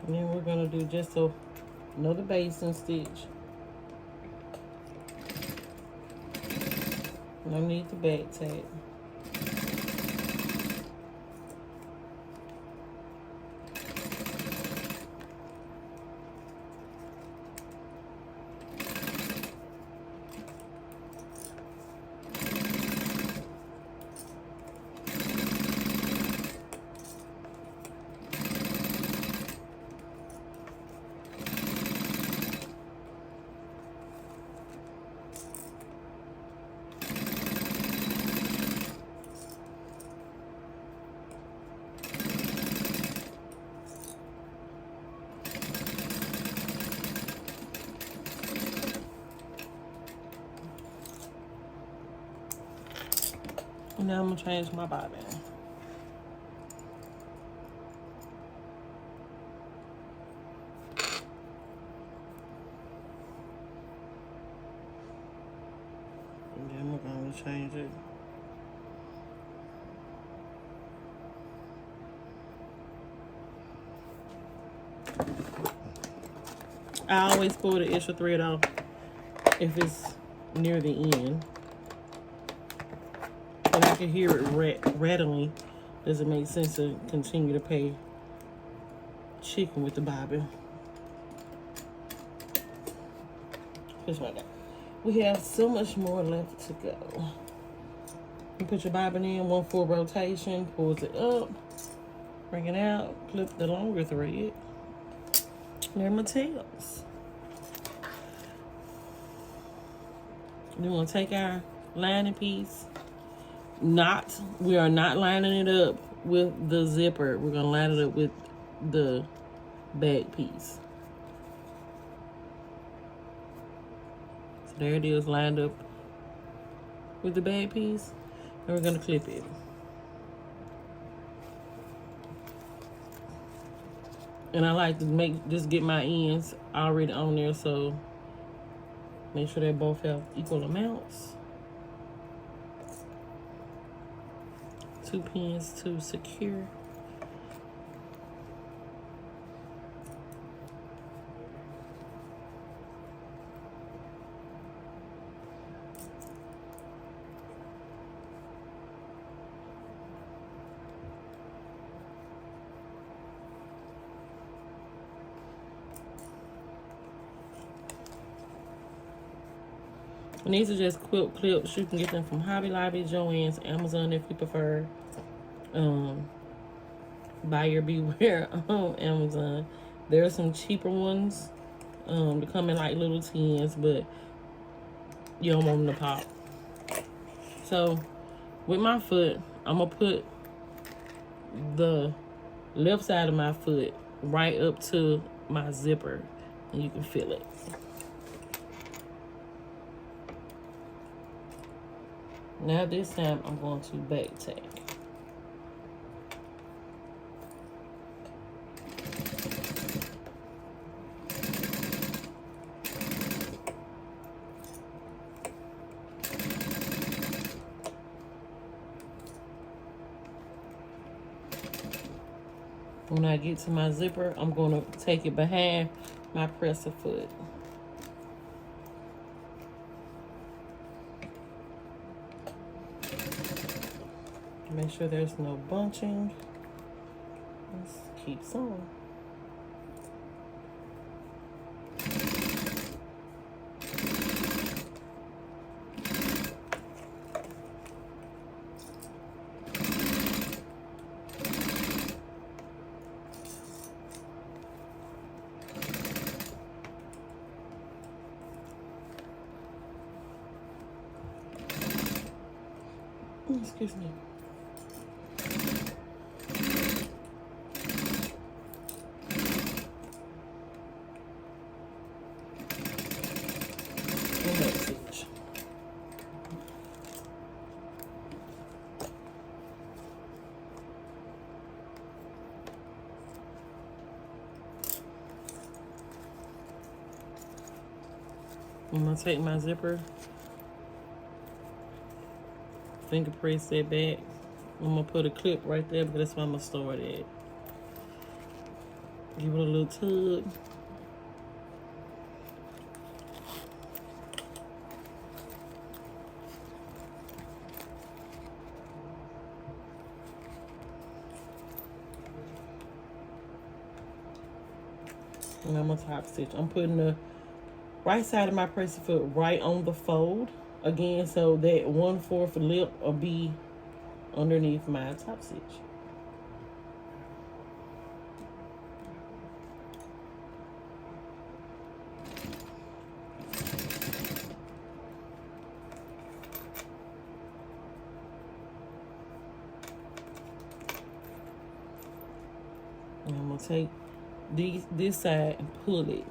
And then we're gonna do just another basting stitch. No need to back tack. And now I'm gonna change my bobbin. And then we're gonna change it. I always pull the extra thread off if it's near the end. And I can hear it rattling. Does it make sense to continue to pay chicken with the bobbin? Just like that. We have so much more left to go. You put your bobbin in, one full rotation, pulls it up, bring it out, clip the longer thread. There are my tails. Then we'll take our lining piece. We are not lining it up with the zipper. We're gonna line it up with the back piece. So there it is, lined up with the back piece. And we're gonna clip it. And I like to just get my ends already on there so Make sure they both have equal amounts. 2 pins to secure. And these are just quilt clips. You can get them from Hobby Lobby, Joann's, Amazon if you prefer. Buyer beware on Amazon. There are some cheaper ones. They come in like little tins, but you don't want them to pop. So with my foot, I'm gonna put the left side of my foot right up to my zipper, and you can feel it. Now this time I'm going to back tack. When I get to my zipper, I'm going to take it behind my presser foot. Make sure there's no bunching. Let's keep sewing. Excuse me. I'm gonna take my zipper, finger press that back. I'm gonna put a clip right there because that's where I'm gonna store it at. Give it a little tug. And I'm gonna top stitch. I'm putting the right side of my presser foot right on the fold again, so that 1/4 lip will be underneath my top stitch. And I'm gonna take this side and pull it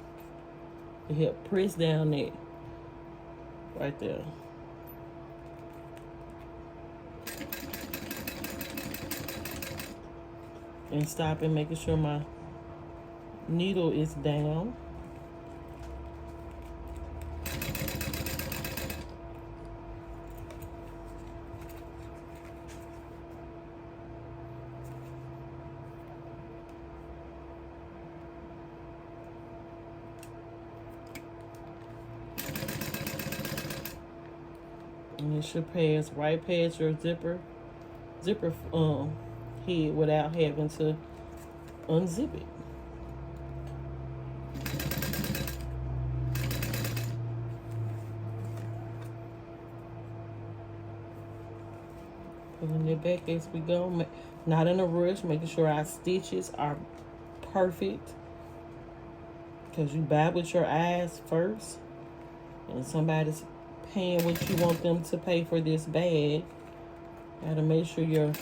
to help press down that right there. And stop and making sure my needle is down. And it should pass right past your zipper head without having to unzip it. Pulling it back as we go, not in a rush, making sure our stitches are perfect, because you buy with your eyes first, and somebody's paying what you want them to pay for this bag. Gotta make sure your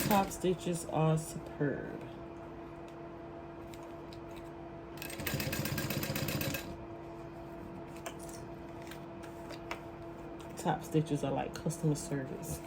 top stitches are superb. Top stitches are like customer service.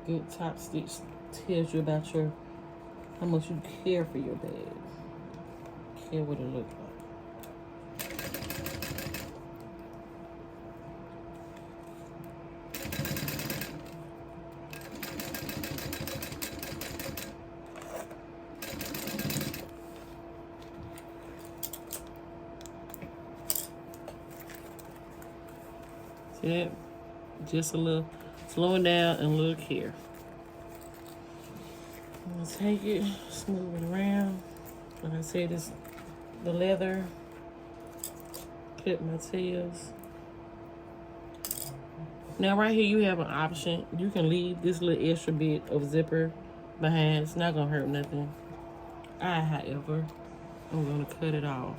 good top stitch tells you about how much you care for your bag. Care what it looks like. See that? Just a little slowing down and a little care. I'm gonna take it, smooth it around. Like I said, it's the leather. Clip my tails. Now right here you have an option. You can leave this little extra bit of zipper behind. It's not gonna hurt nothing. However, I'm gonna cut it off.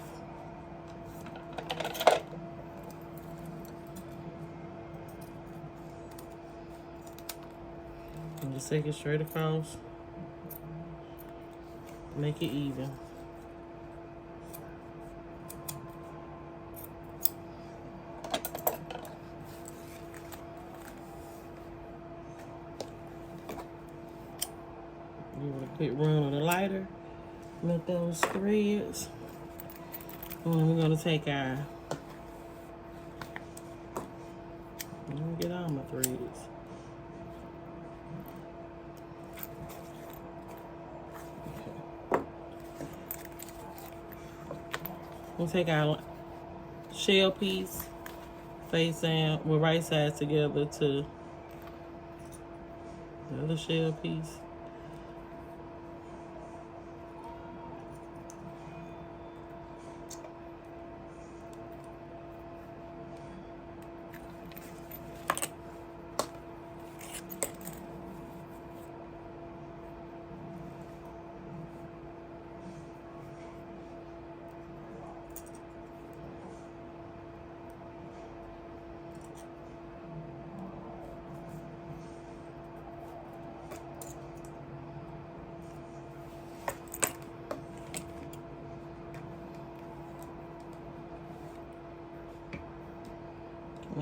And just take it straight across. Make it even. Give it a quick run on the lighter. Make those threads. And we're gonna take our, let me get all my threads. Okay. We'll take our shell piece, face down, with right sides together to the other shell piece.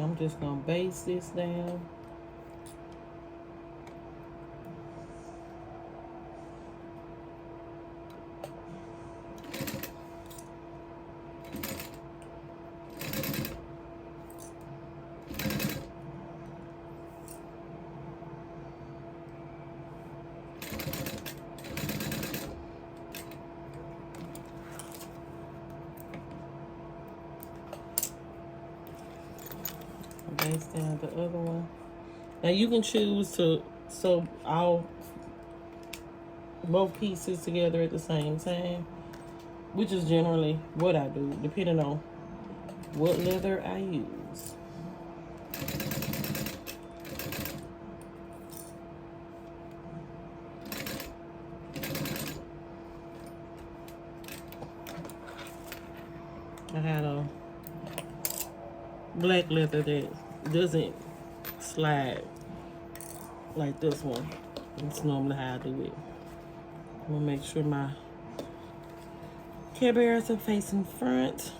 I'm just gonna base this down. Base down the other one. Now you can choose to sew both pieces together at the same time, which is generally what I do, depending on what leather I use. I had a black leather that doesn't slide like this one. That's normally how I do it. I'm gonna make sure my Care Bears are facing front.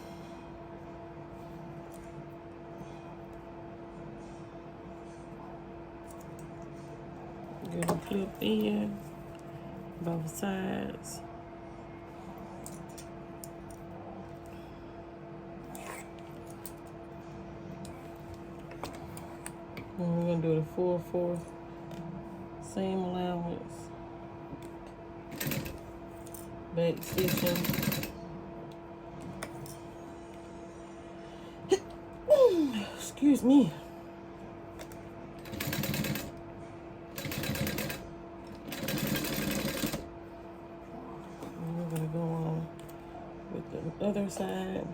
Get them clipped in both sides. And we're gonna do the 4/4 seam allowance, back stitching. Excuse me. And we're gonna go on with the other side.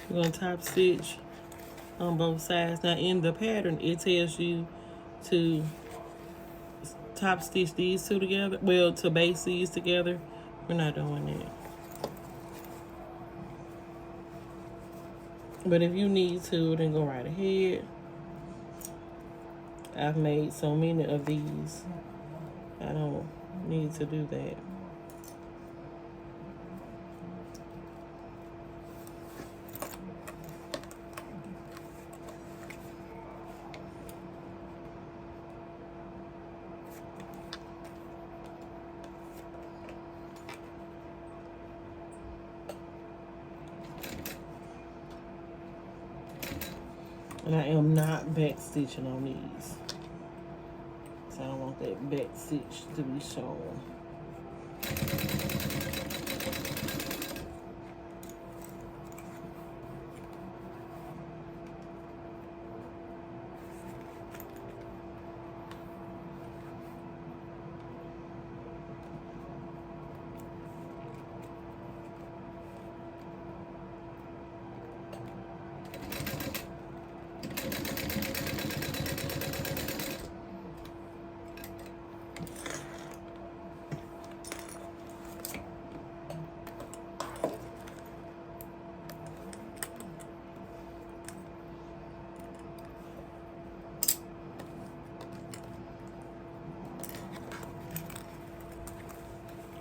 We're gonna top stitch on both sides. Now in the pattern, it tells you to top stitch these two together. Well, to base these together, We're not doing that. But if you need to, then go right ahead. I've made so many of these. I don't need to do that. And I am not back stitching on these. So I don't want that back stitch to be shown.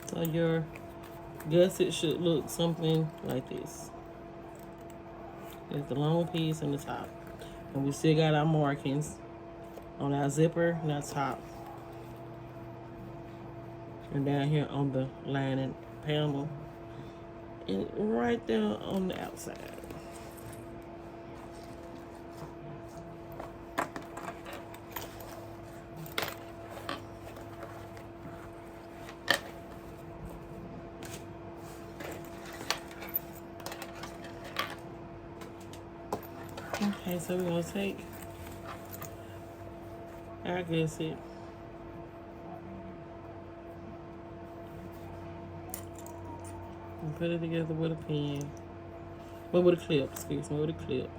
So your gusset should look something like this. There's the long piece on the top. And we still got our markings on our zipper and our top. And down here on the lining panel. And right there on the outside. Okay, so we're gonna take our gusset and put it together with a pen. Well, with a clip, excuse me, with a clip.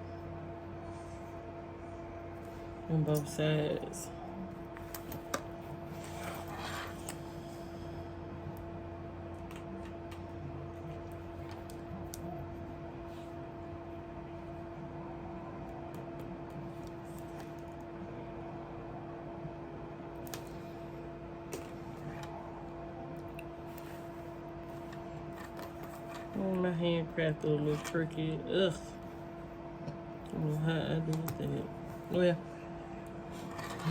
On both sides. My hand crafted a little tricky. Ugh. I don't know how I do that. Well,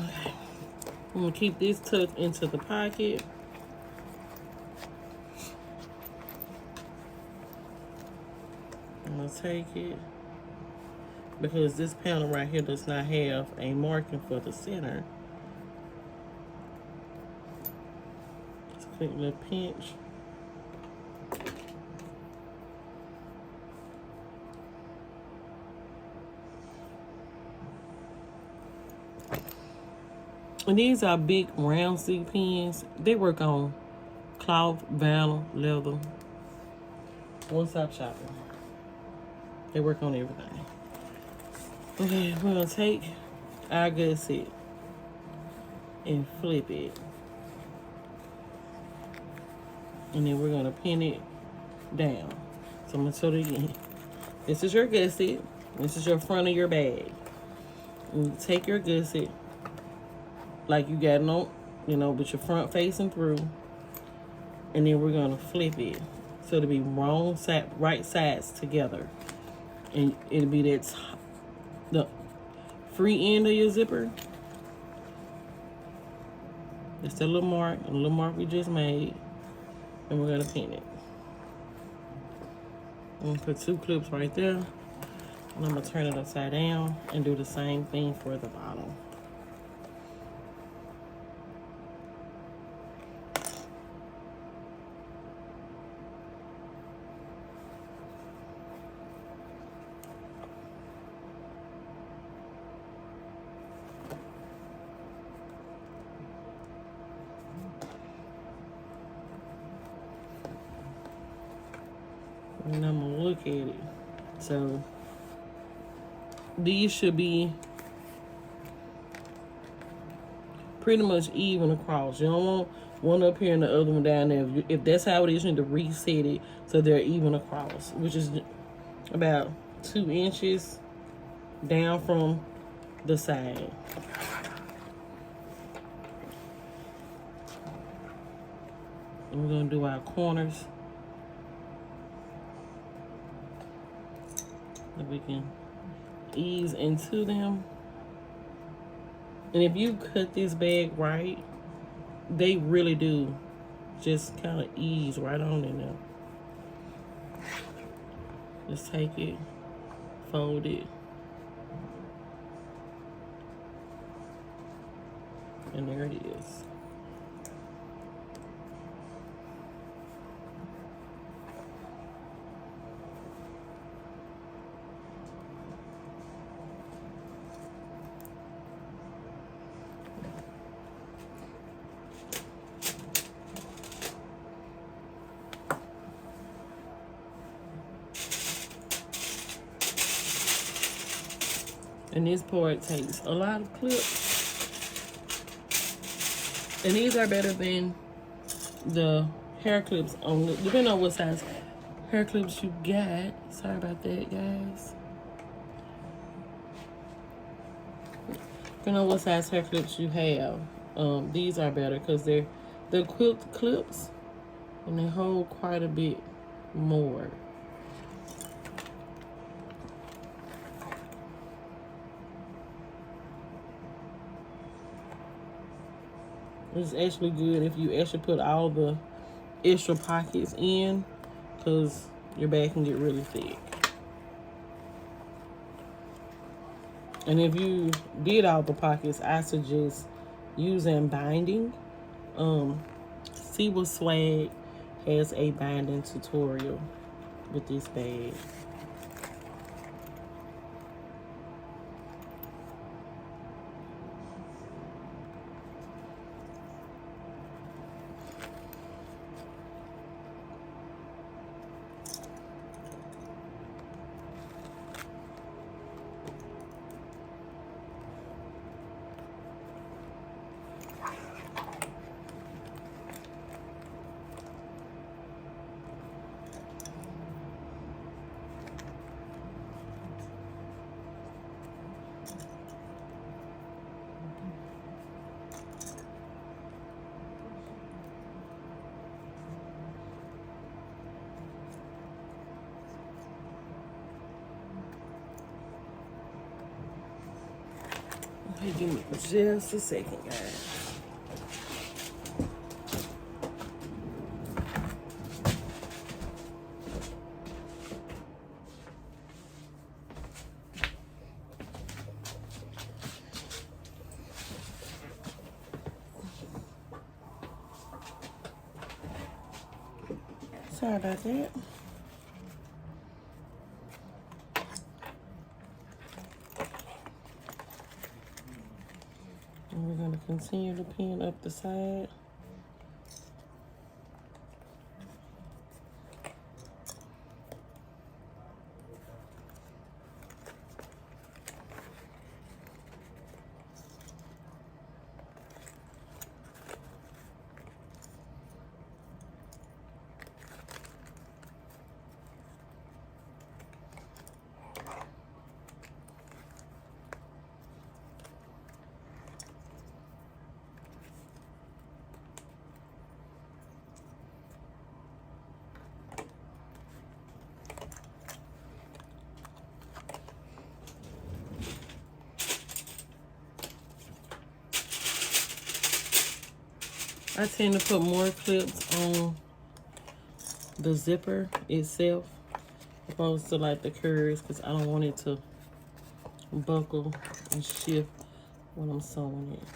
okay. I'm gonna keep this tucked into the pocket. I'm gonna take it because this panel right here does not have a marking for the center. Just a quick little pinch. And these are big round stick pens. They work on cloth, vinyl, leather. One-stop shopping. They work on everything. Okay, we're gonna take our gusset and flip it. And then we're gonna pin it down. So I'm gonna show it again. This is your gusset. This is your front of your bag. And you take your gusset like you got it on, you know, with your front facing through. And then we're gonna flip it. So it'll be wrong side, right sides together. And it'll be that the free end of your zipper. It's the little mark we just made. And we're gonna pin it. I'm gonna put 2 clips right there. And I'm gonna turn it upside down and do the same thing for the bottom. And I'm gonna look at it. So these should be pretty much even across. You don't want one up here and the other one down there. If that's how it is, you need to reset it so they're even across, which is about 2 inches down from the side. And we're going to do our corners. And we can ease into them. And if you cut this bag right, they really do just kind of ease right on in there. Just take it, fold it, and there it is. And this part takes a lot of clips. And these are better than the hair clips on, depending on what size hair clips you got. Sorry about that, guys. Depending on what size hair clips you have, these are better because they're quilted clips and they hold quite a bit more. It's actually good if you actually put all the extra pockets in, because your bag can get really thick. And if you did all the pockets, I suggest using binding. Siwa Swag has a binding tutorial with this bag. Hey, give me just a second, guys. Sorry about that. And we're going to continue to pin up the side. I tend to put more clips on the zipper itself opposed to like the curves, because I don't want it to buckle and shift when I'm sewing it.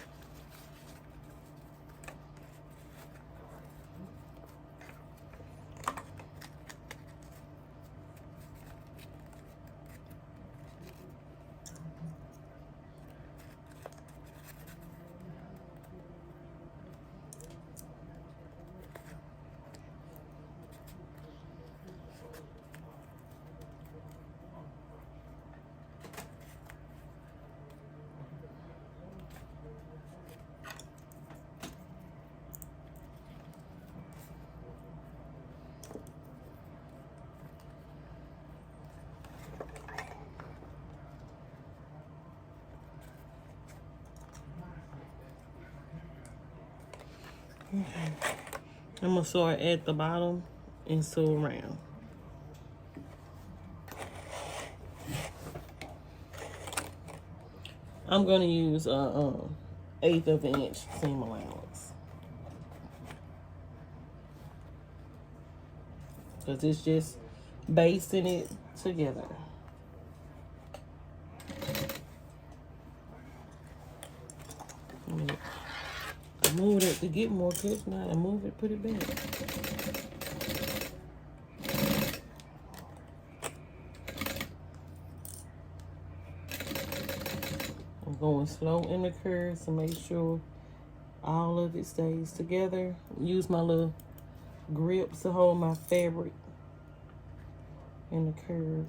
I'm gonna start at the bottom and sew around. I'm gonna use a 1/8 of an inch seam allowance because it's just basting it together. I move it to get more cuts. Now I move it, put it back. I'm going slow in the curves to make sure all of it stays together. Use my little grips to hold my fabric in the curve.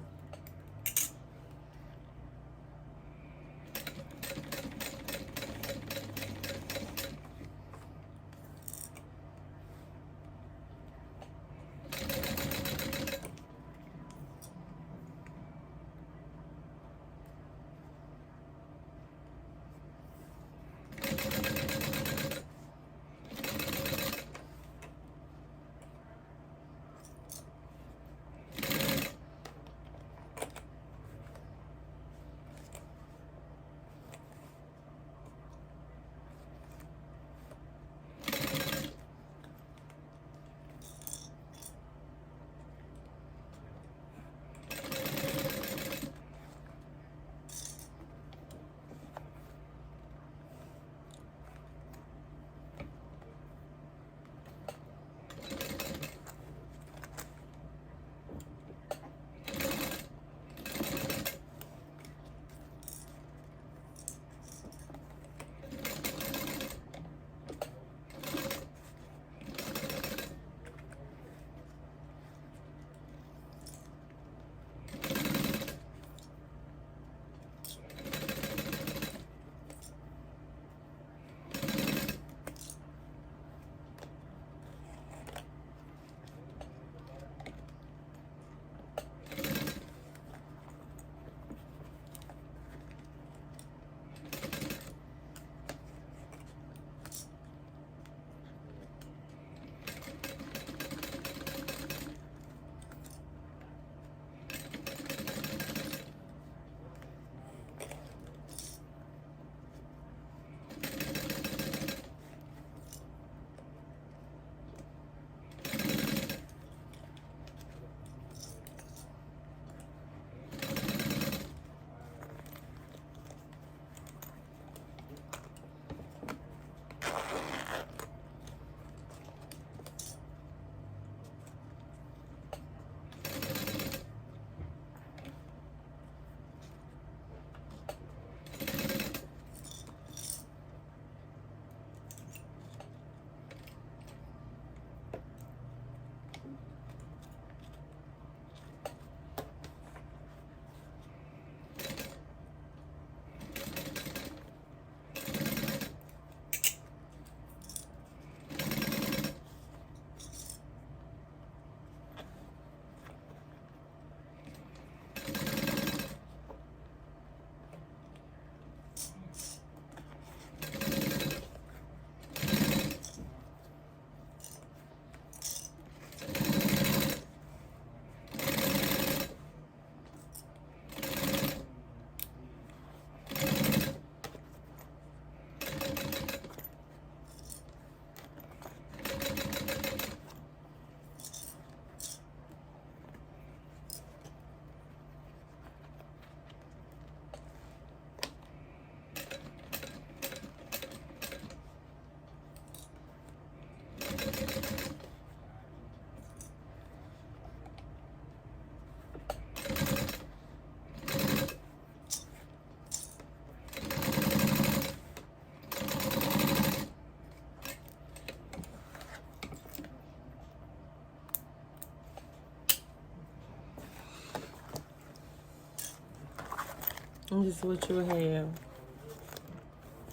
And this is what you'll have.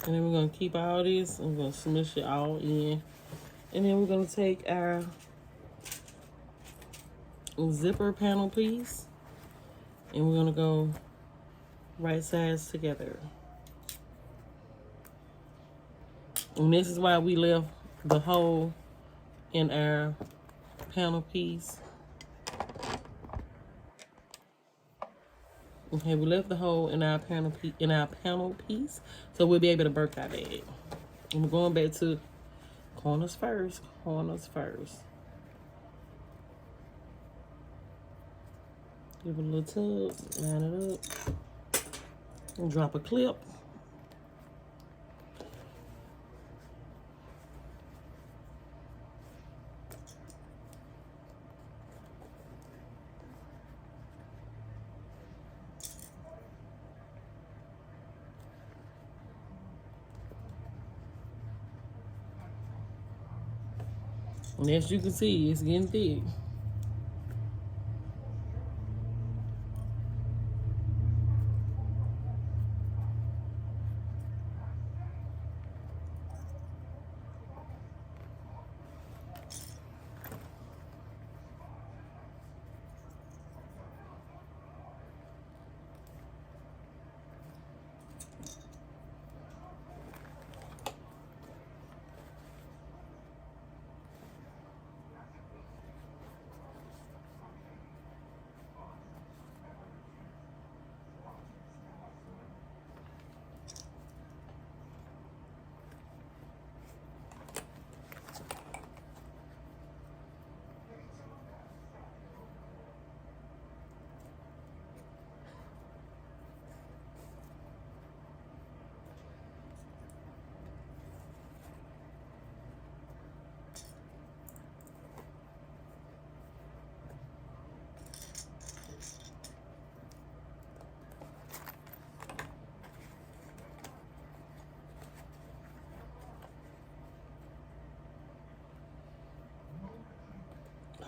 And then we're going to keep all this. I'm going to smush it all in. And then we're going to take our zipper panel piece. And we're going to go right sides together. And this is why we left the hole in our panel piece. Okay, we left the hole in our panel piece, so we'll be able to work out that. And we're going back to corners first. Corners first. Give it a little tug, line it up, and drop a clip. And as you can see, it's getting thick.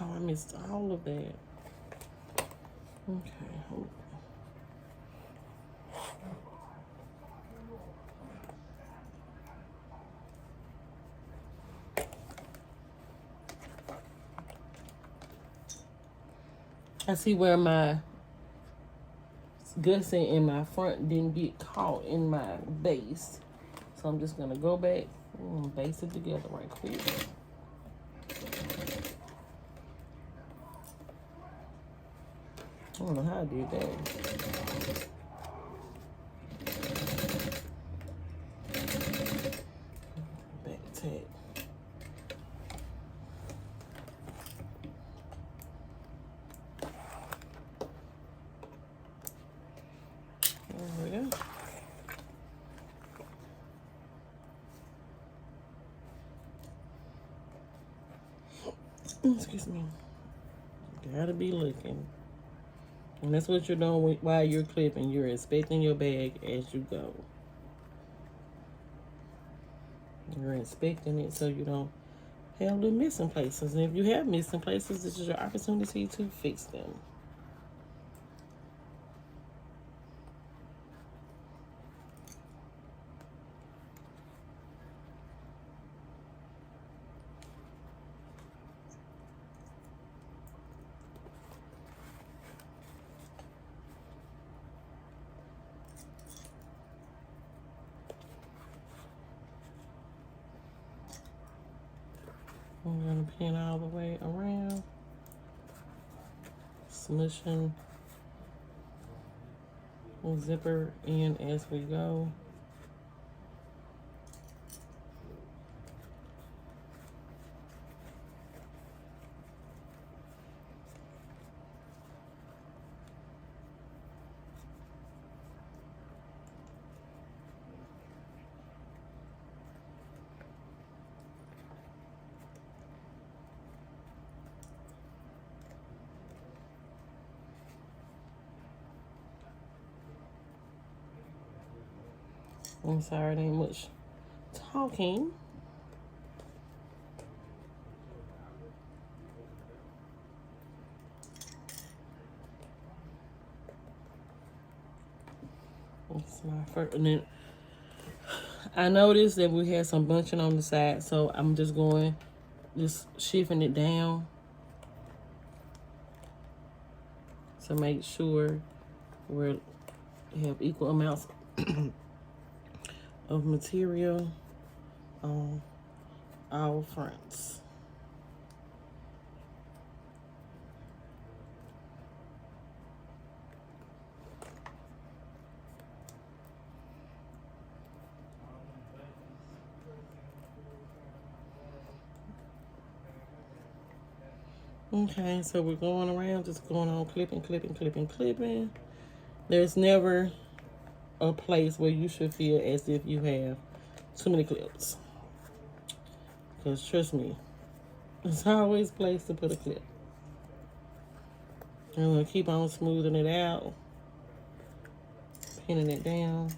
Oh, I missed all of that. Okay, hold on. I see where my gusset in my front didn't get caught in my base. So I'm just gonna go back and base it together right quick. I don't know how I did that. Back tack. There we go. Excuse me. Gotta be looking. And that's what you're doing while you're clipping. You're inspecting your bag as you go. You're inspecting it so you don't have the missing places. And if you have missing places, this is your opportunity to fix them. I'm going to pin all the way around, smushing the zipper in as we go. I'm sorry, it ain't much talking. That's my first. And then I noticed that we had some bunching on the side, so I'm just shifting it down to make sure we have equal amounts of material. all fronts. Okay, so we're going around, just going on clipping, clipping, clipping, clipping. There's never a place where you should feel as if you have too many clips. Because trust me, there's always a place to put a clip. I'm going to keep on smoothing it out, pinning it down.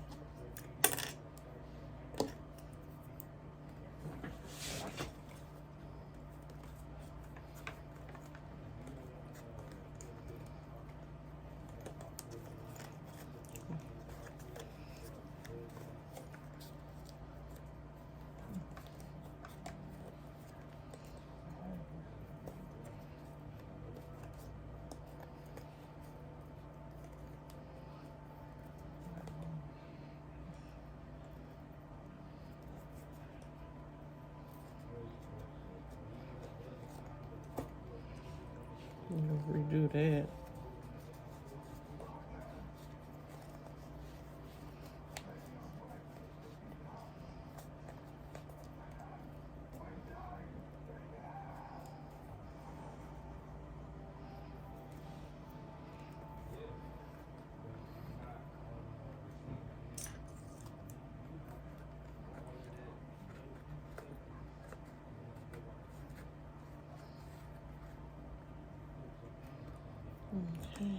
Redo that. Okay.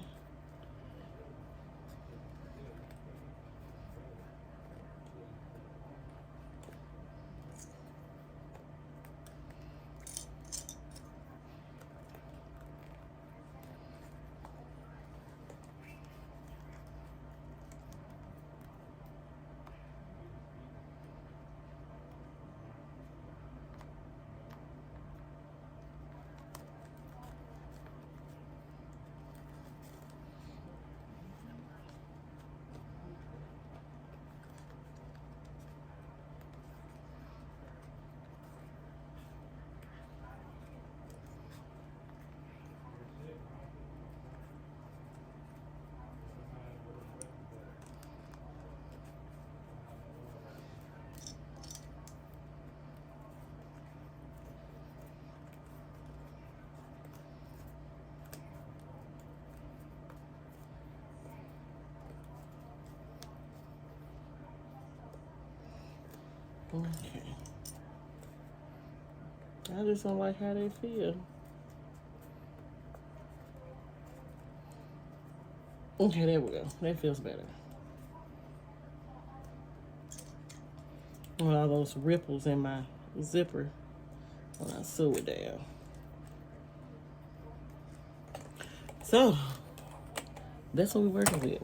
Okay. I just don't like how they feel. Okay, there we go. That feels better. All those ripples in my zipper when I sew it down. So, that's what we're working with.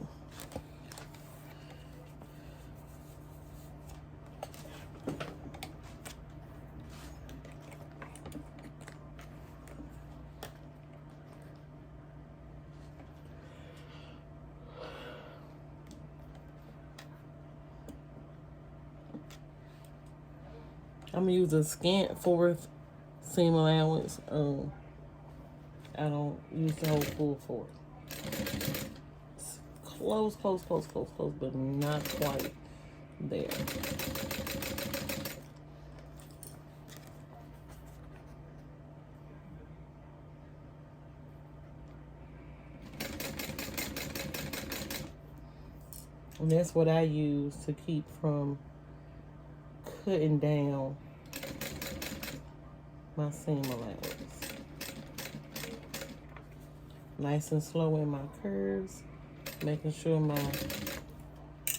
I'm gonna use a scant 4th seam allowance. I don't use the whole full 4th. It's close, close, close, close, close, but not quite there. And that's what I use to keep from cutting down my seam allowance. Nice and slow in my curves, making sure my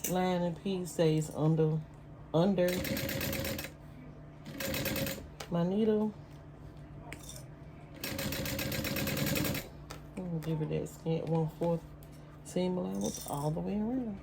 lining piece stays under my needle. I'm gonna give it that scant 1/4 seam allowance all the way around.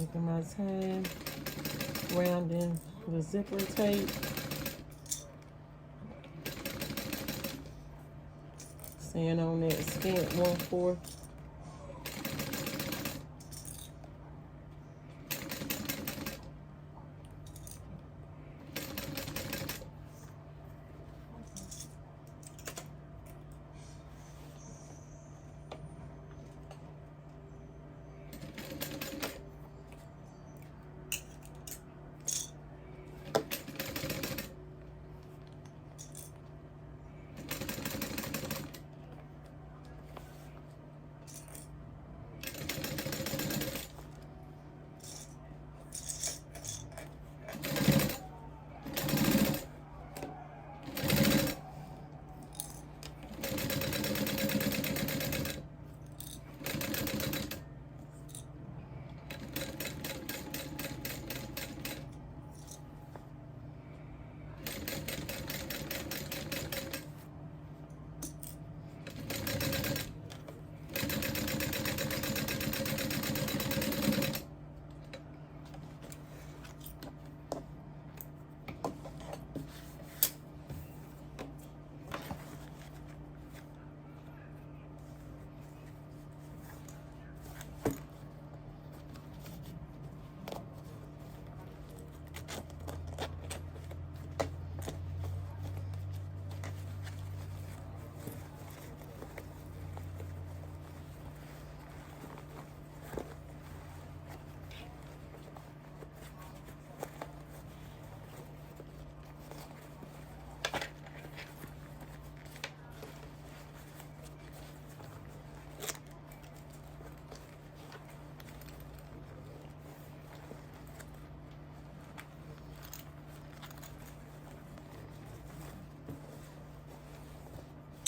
Taking my time, rounding the zipper tape. Staying on that scant 1/4.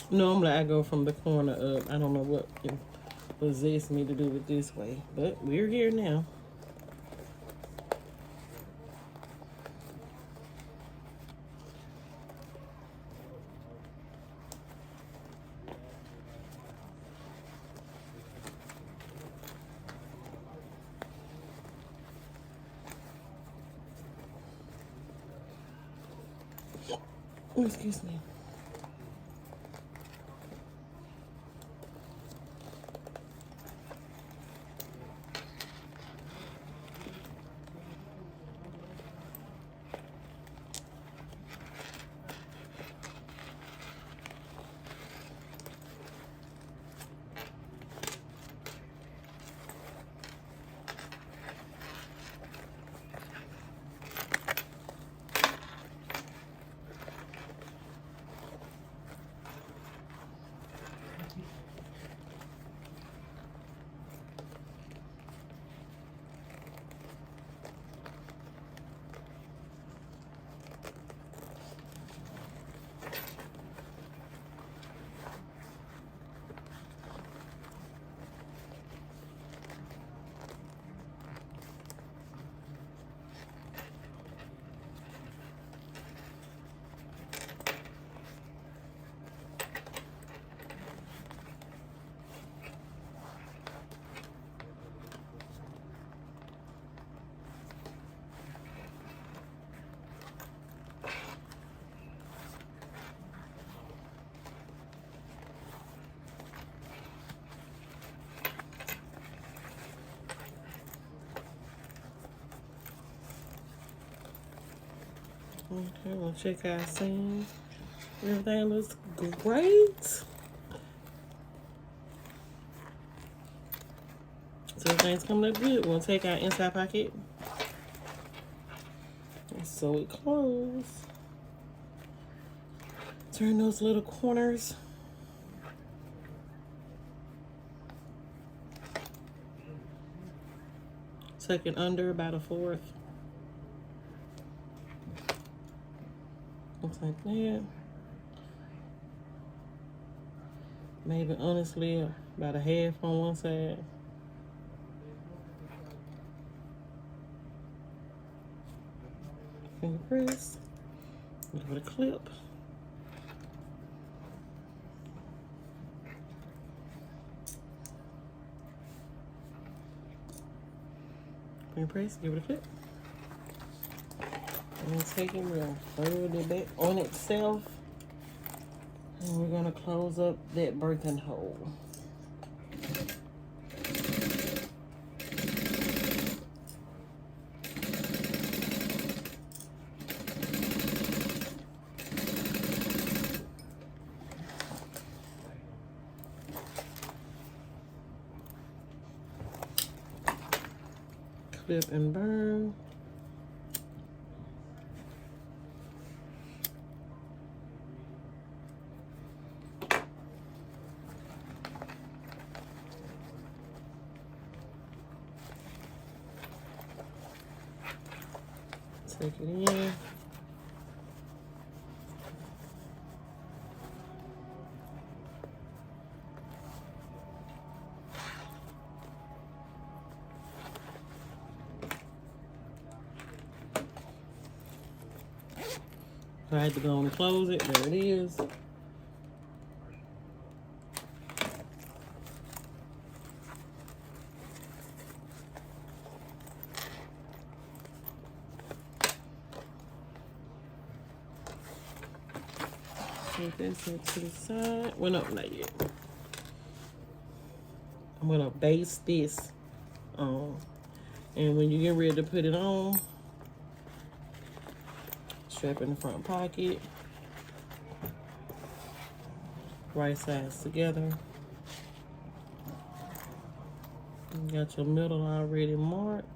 Normally I go from the corner up. I don't know what possessed me to do it this way, but we're here now. Excuse me. Okay, we'll check our seams. Everything looks great. So everything's coming up good. We'll take our inside pocket and sew it closed. Turn those little corners. Tuck it under about 1/4. Looks like that. Maybe honestly about 1/2 on one side. Finger press. Give it a clip. copy and paste, give it a clip. And take it, we'll fold it back on itself. And we're gonna close up that birthing hole. Clip and burn. Take it in. I had to go and close it. There it is. Take this to the side. Well, no, not yet. I'm gonna base this on, and when you get ready to put it on, strap in the front pocket, right sides together. You got your middle already marked.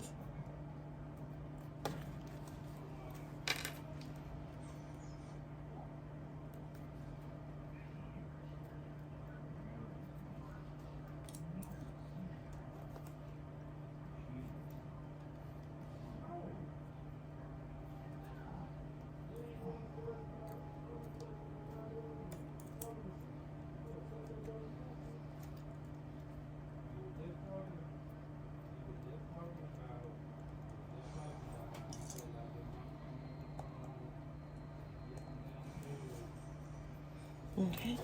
Okay.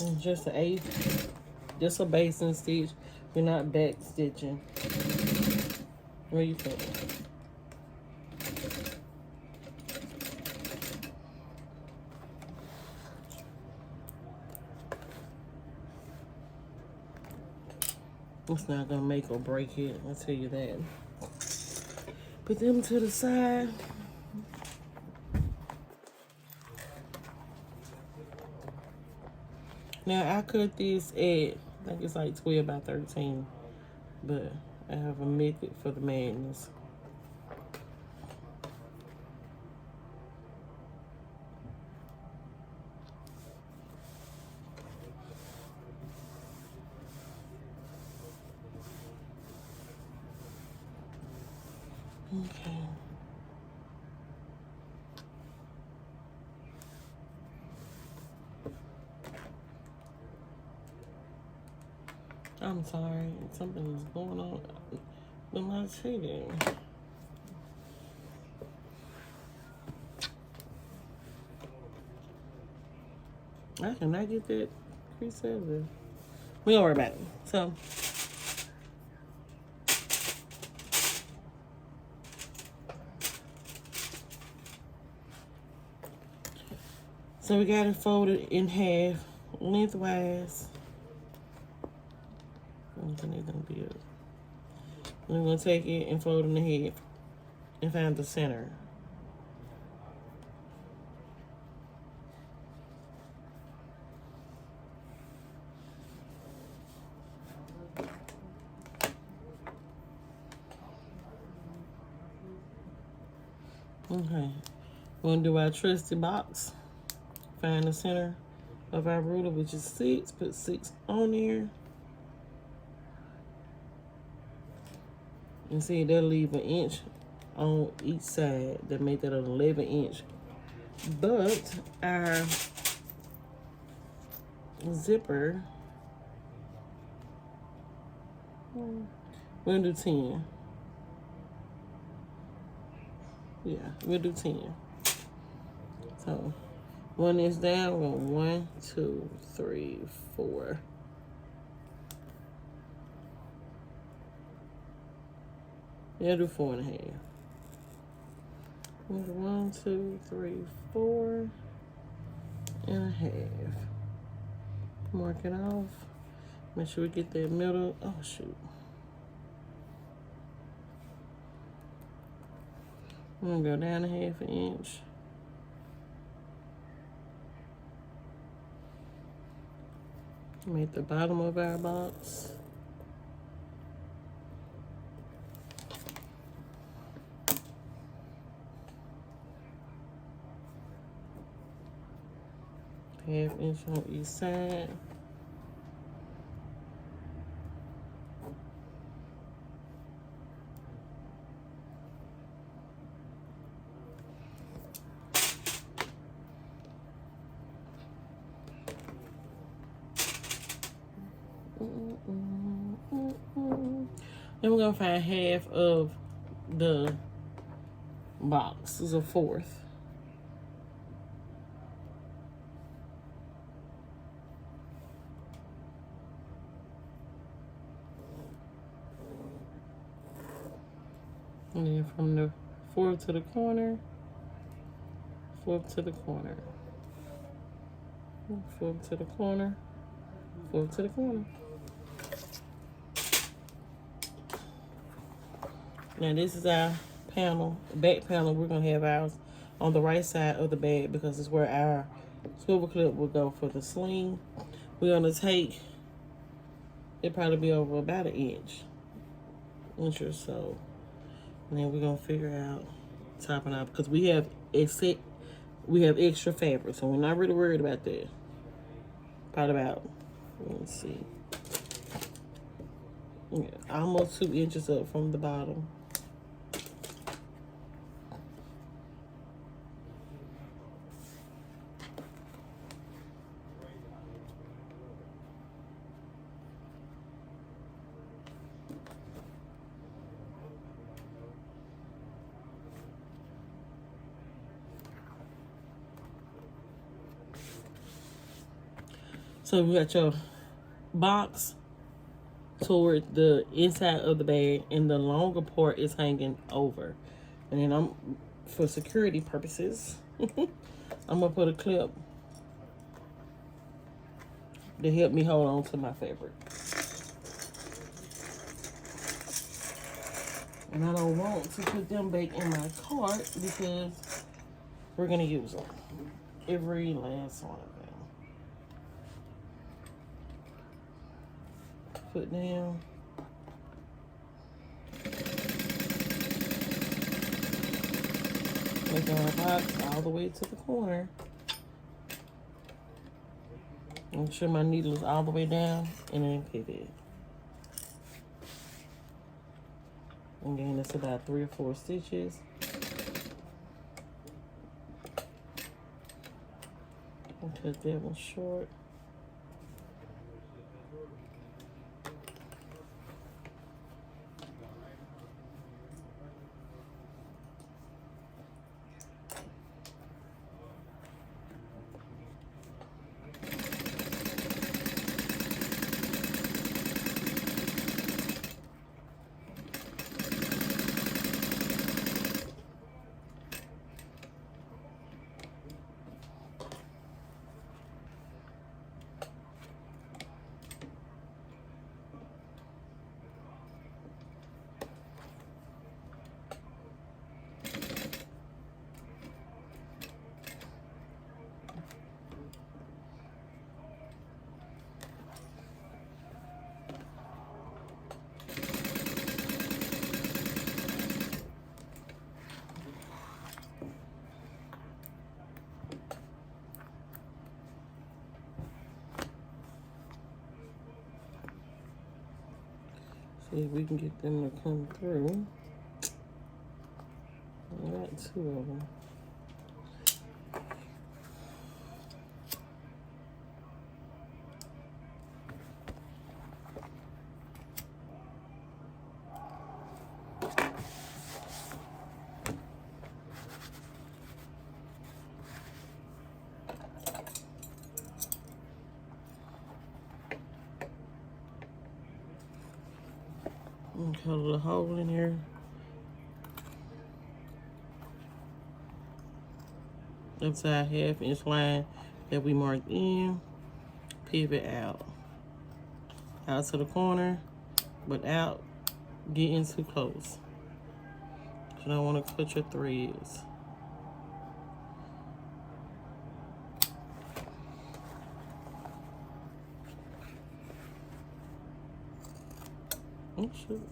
And just an eighth, just a basting stitch. We're not back stitching. What do you think? It's not gonna make or break it, I'll tell you that. Put them to the side. Now I cut this at, I think it's like 12 by 13, but I have a method for the madness. Okay. I'm sorry, something is going on with my shading. I cannot get that crease over. We don't worry about it. So we got it folded in half, lengthwise. We're going to take it and fold in the half and find the center. Okay, we're going to do our trusty box. Find the center of our ruler, which is 6. Put 6 on there. And see, they'll leave an inch on each side. That make that an 11 inch But our zipper, we're gonna do 10. Yeah, we'll do 10. So one is down, we're going 1, 2, 3, 4. Yeah, do 4.5. 1, 2, 3, 4.5. Mark it off. Make sure we get that middle. Oh shoot. I'm gonna go down 1/2 inch. Make the bottom of our box. ½ inch on each side. Then we're gonna find half of the box. This is a 1/4. And then from the 4th to the corner, 4th to the corner, 4th to the corner, 4th to the corner. Now this is our panel, back panel. We're gonna have ours on the right side of the bag because it's where our swivel clip will go for the sling. We're gonna take, it'll probably be over about 1 inch or so. And then we're gonna figure out topping out because we have extra fabric, so we're not really worried about that. Probably about, let's see, yeah, almost 2 inches up from the bottom. So we got your box toward the inside of the bag, and the longer part is hanging over. And then for security purposes, I'm gonna put a clip to help me hold on to my fabric. And I don't want to put them back in my cart because we're gonna use them. Every last one of them. Put down. Make our box all the way to the corner. Make sure my needle is all the way down and then pivot. Again, it's about 3 or 4 stitches. I'll cut that one short. See if we can get them to come through. I got 2 of them. And cut a little hole in here. Upside 1/2 inch line that we marked in. Pivot out to the corner, without getting too close. You don't want to cut your threads. Oh, shoot.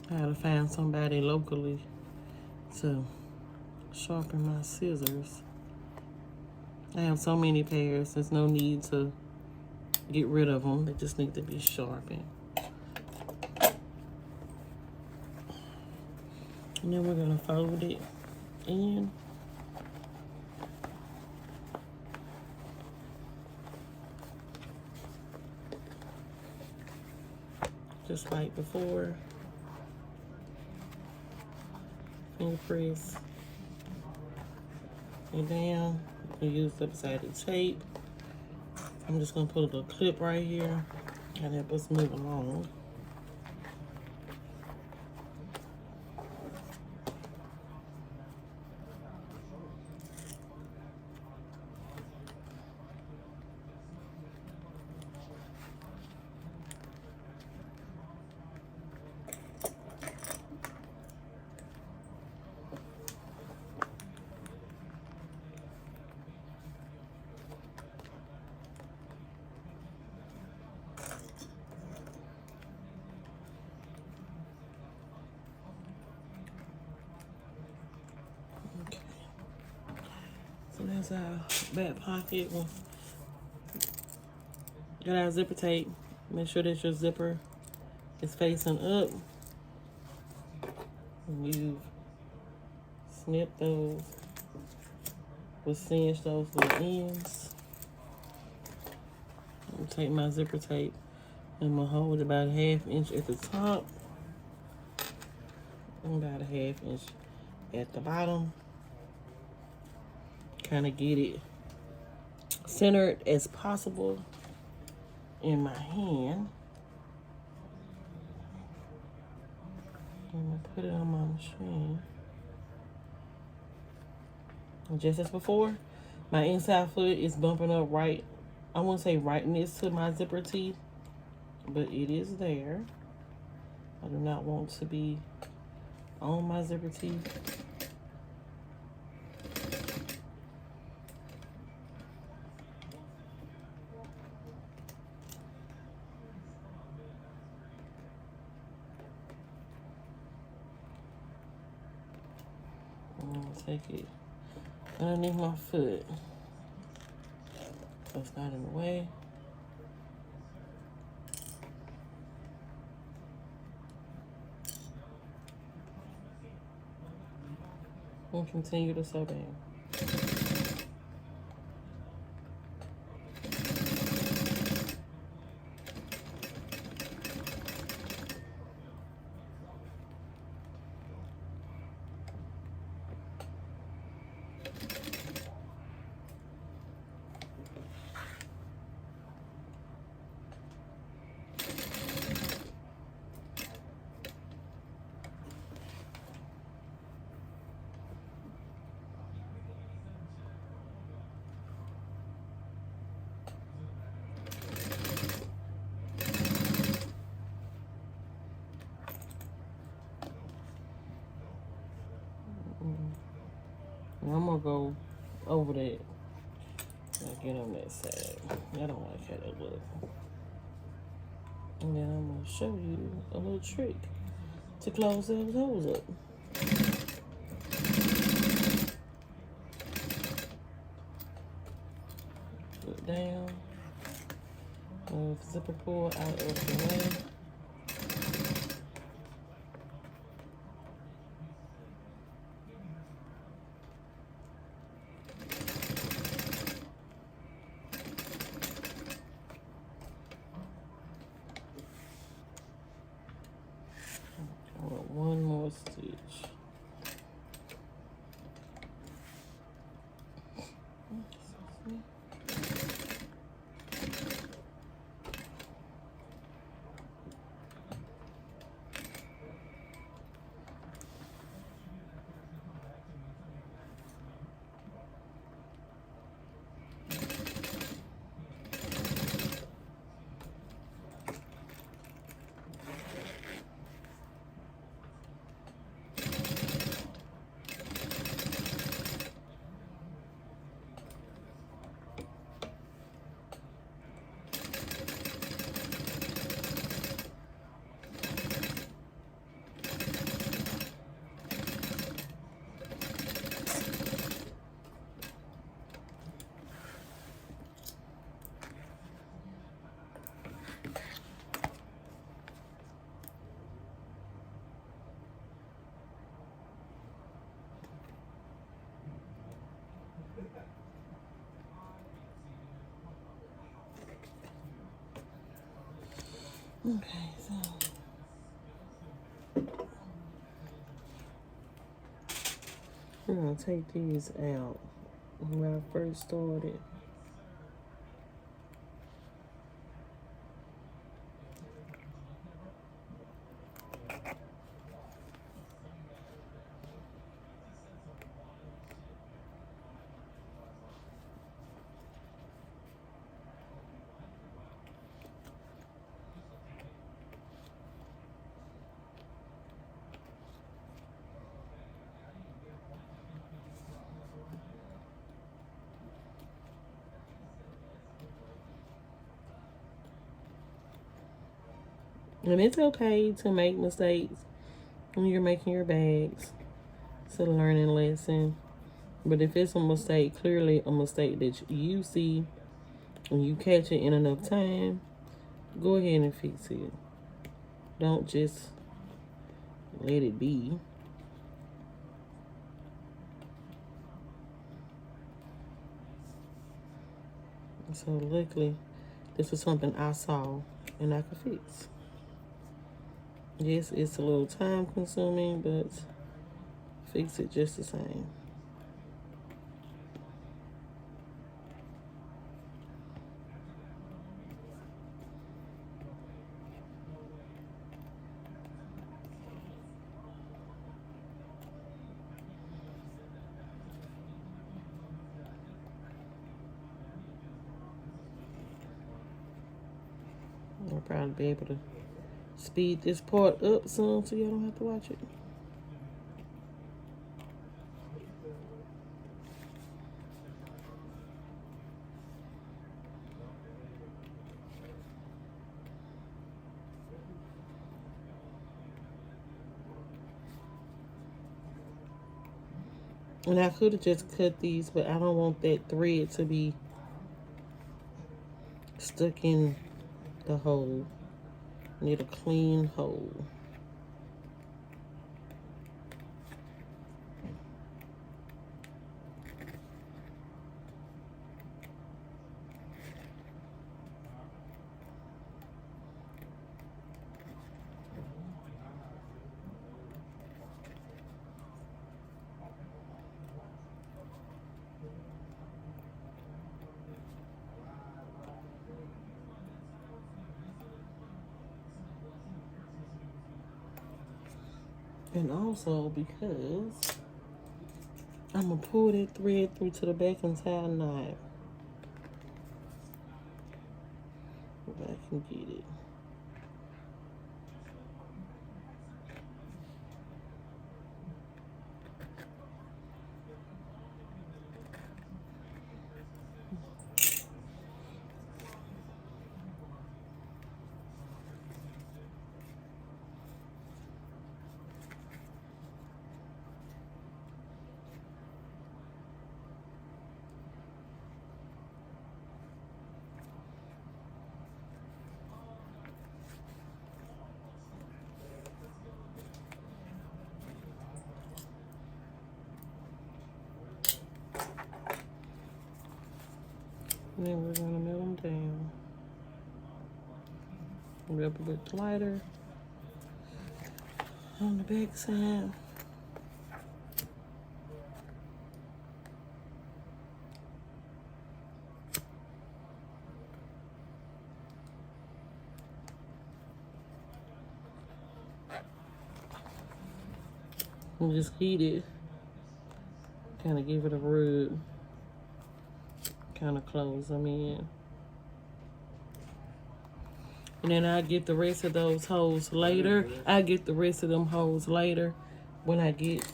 I had to find somebody locally to sharpen my scissors. I have so many pairs, there's no need to get rid of them. They just need to be sharpened. And then we're gonna fold it in. Just like before. Finger press it down. You use double-sided tape. I'm just gonna put a little clip right here and help us move along. So that's our back pocket. We'll get our zipper tape. Make sure that your zipper is facing up. And you snip those. We'll cinch those little ends. I'll take my zipper tape and I'm gonna hold about 1/2 inch at the top and about 1/2 inch at the bottom. Kind of get it centered as possible in my hand. I'm gonna put it on my machine. And just as before, my inside foot is bumping up right, I won't say right next to my zipper teeth, but it is there. I do not want to be on my zipper teeth. I'm gonna take it underneath my foot so it's not in the way. We'll continue to sew down. I'm gonna go over that and get on that side. I don't like how that look. And then I'm gonna show you a little trick to close those holes up. Put down. Move zipper pull out of the way. One more stitch. Okay, so we're gonna take these out. When I first started, and it's okay to make mistakes when you're making your bags. It's a learning lesson. But if it's a mistake, clearly a mistake that you see and you catch it in enough time, go ahead and fix it. Don't just let it be. So luckily, this was something I saw and I could fix. Yes, it's a little time consuming, but fix it just the same. I'll probably be able to speed this part up soon so y'all don't have to watch it. And I could have just cut these, but I don't want that thread to be stuck in the hole. Need a clean hole. And also because I'm gonna pull that thread through to the back and tie a knot. If I can get it. And then we're gonna mill them down. Rub a bit lighter on the back side. And just heat it. Kind of give it a rub. Kind of close them in. And then I get the rest of those holes later. I get the rest of them holes later when I get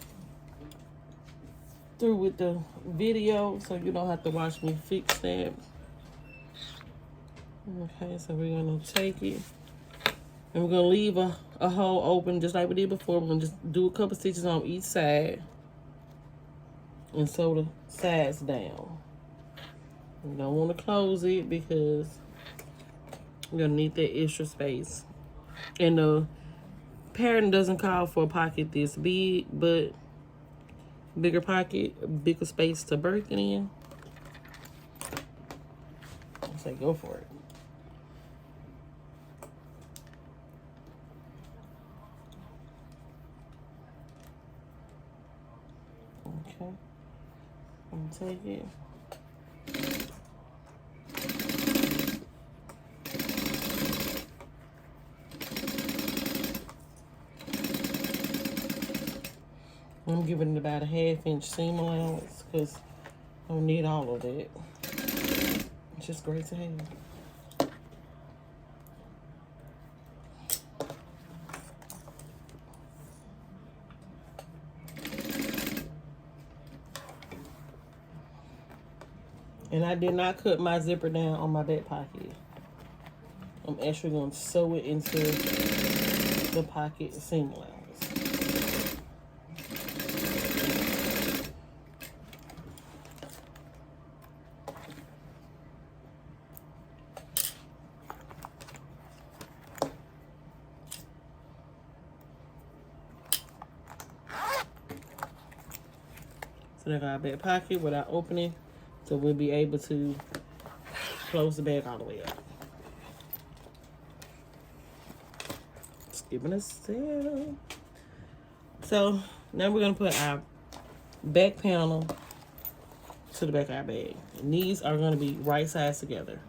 through with the video, so you don't have to watch me fix that. Okay, so we're gonna take it and we're gonna leave a hole open just like we did before. We're gonna just do a couple stitches on each side and sew the sides down. You don't want to close it because you're gonna need that extra space. And the pattern doesn't call for a pocket this big, but bigger pocket, bigger space to birth it in. I say go for it. Okay. I'm gonna take it. I'm giving it about a 1/2 inch seam allowance because I don't need all of it. It's just great to have. And I did not cut my zipper down on my back pocket. I'm actually going to sew it into the pocket seam allowance. So they got our back pocket without opening, so we'll be able to close the bag all the way up. Just giving a sale. So now we're gonna put our back panel to the back of our bag. And these are gonna be right sides together.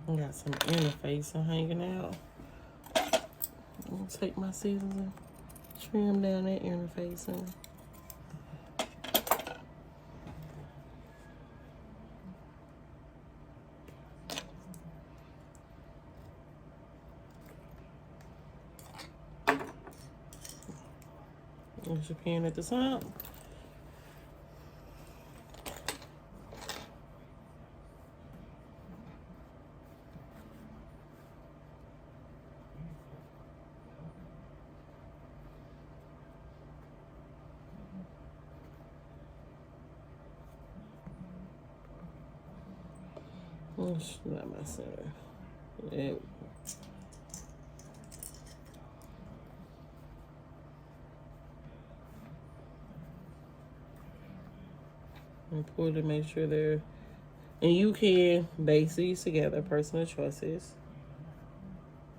I got some interfacing hanging out. I'm gonna take my scissors and trim down that interfacing. There's your pin at the top. It's not my center. There. And pull to make sure they're, and you can base these together, personal choices.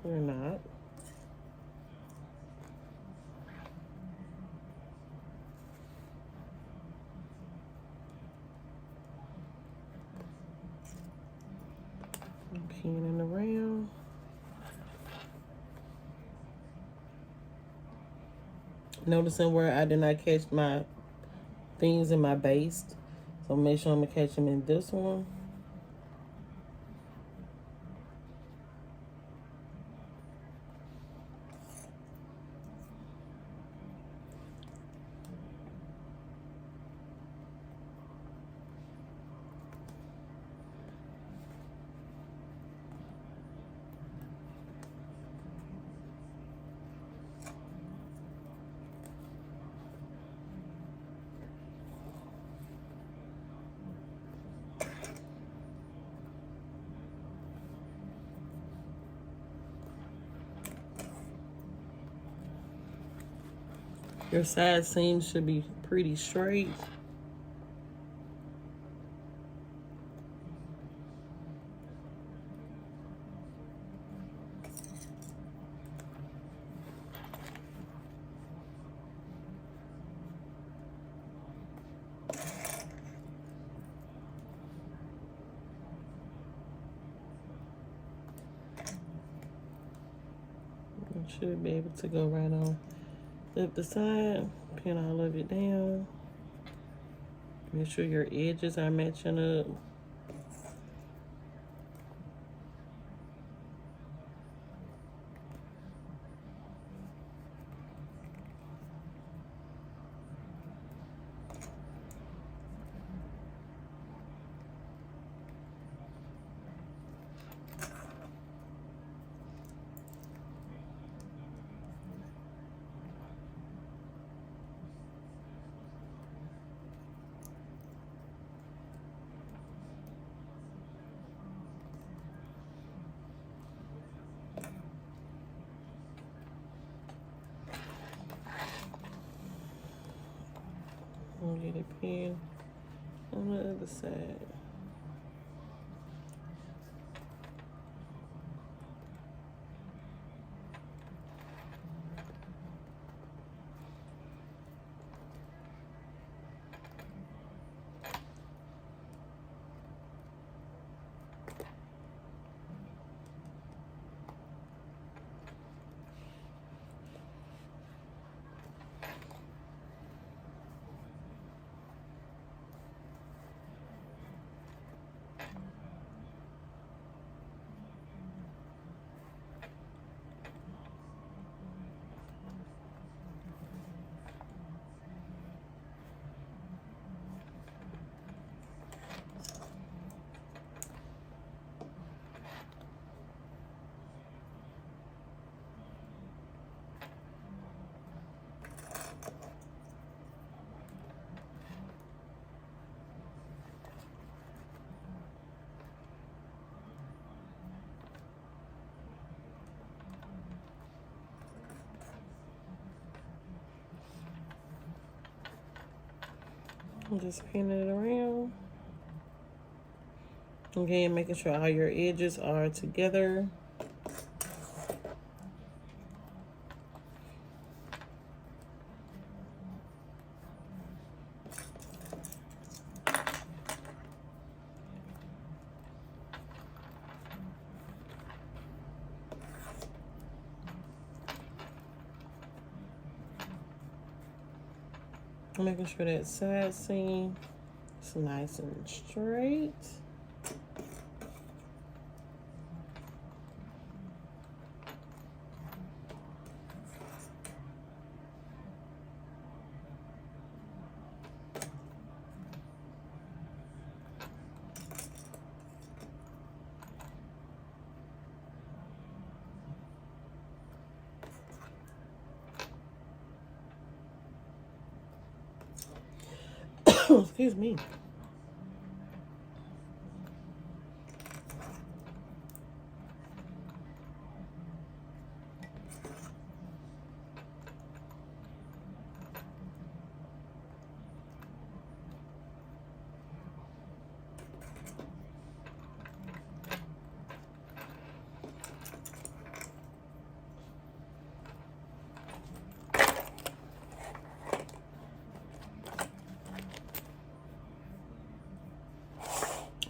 Or not. Pinning around. Noticing where I did not catch my things in my base. So make sure I'm gonna catch them in this one. Your side seams should be pretty straight. You should be able to go right on up the side, pin all of it down. Make sure your edges are matching up. pin on the other side. I'm just pinning it around. Again, making sure all your edges are together. Making sure that side seam is nice and straight. Excuse me.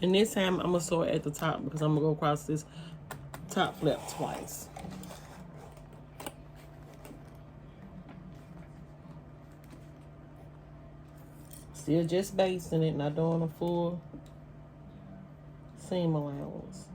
And this time I'm gonna sew it at the top because I'm gonna go across this top flap twice. Still just basting it, not doing a full seam allowance.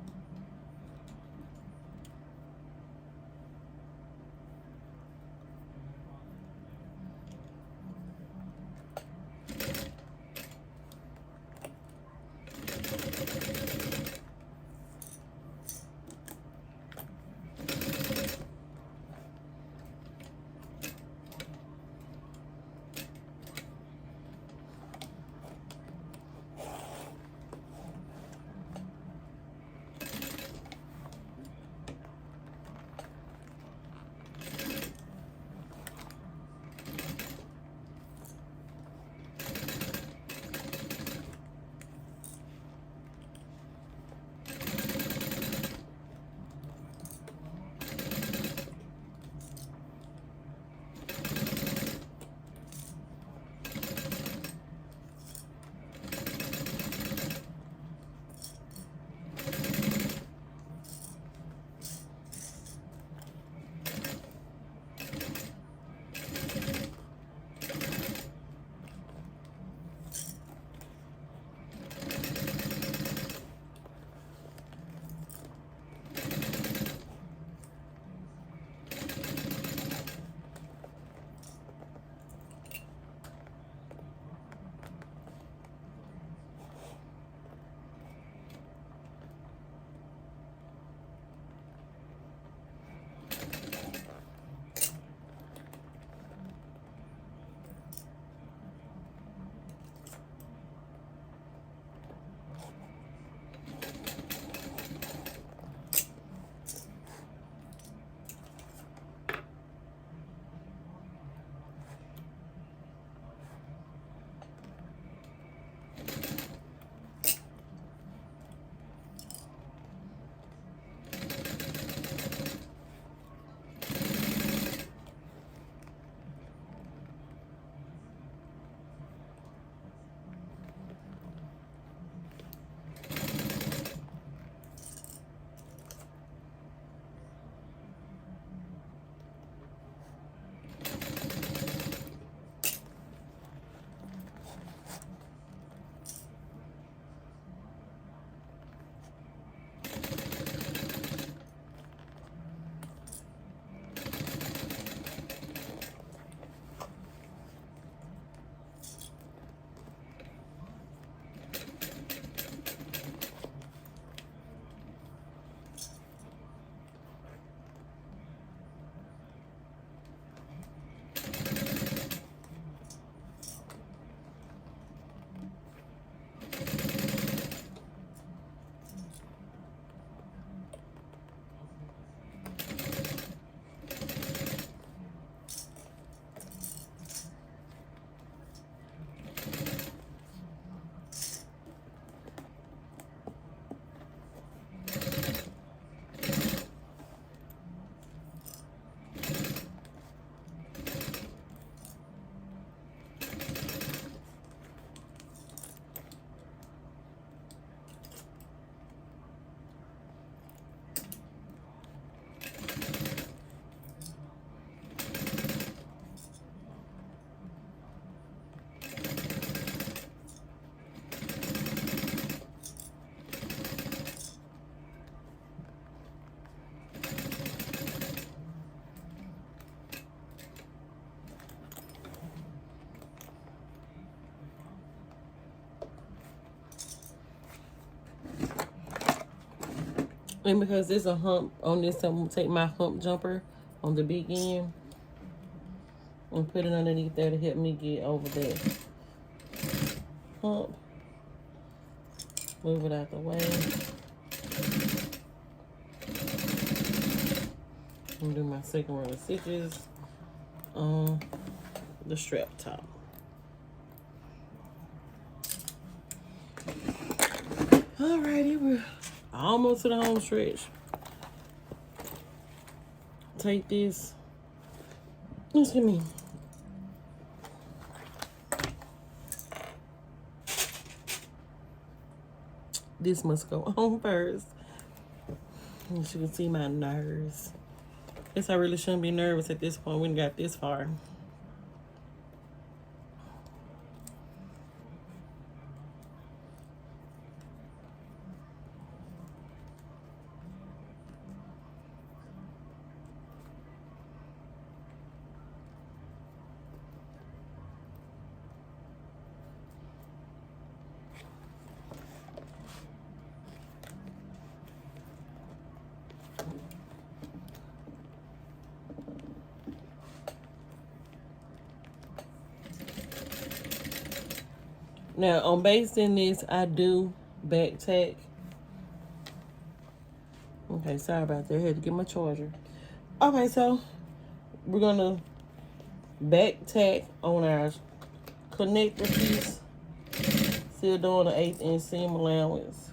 And because there's a hump on this, I'm going to take my hump jumper on the big end and put it underneath there to help me get over that hump. Move it out the way. I'm do my second row of stitches on the strap top. Alrighty, we're almost to the home stretch. Take this. Excuse me. This must go on first. As you can see my nerves. Guess I really shouldn't be nervous at this point. We done got this far. Now, on basting this, I do back tack. Okay, sorry about that. I had to get my charger. Okay, so we're going to back tack on our connector piece. Still doing an 1/8 inch seam allowance.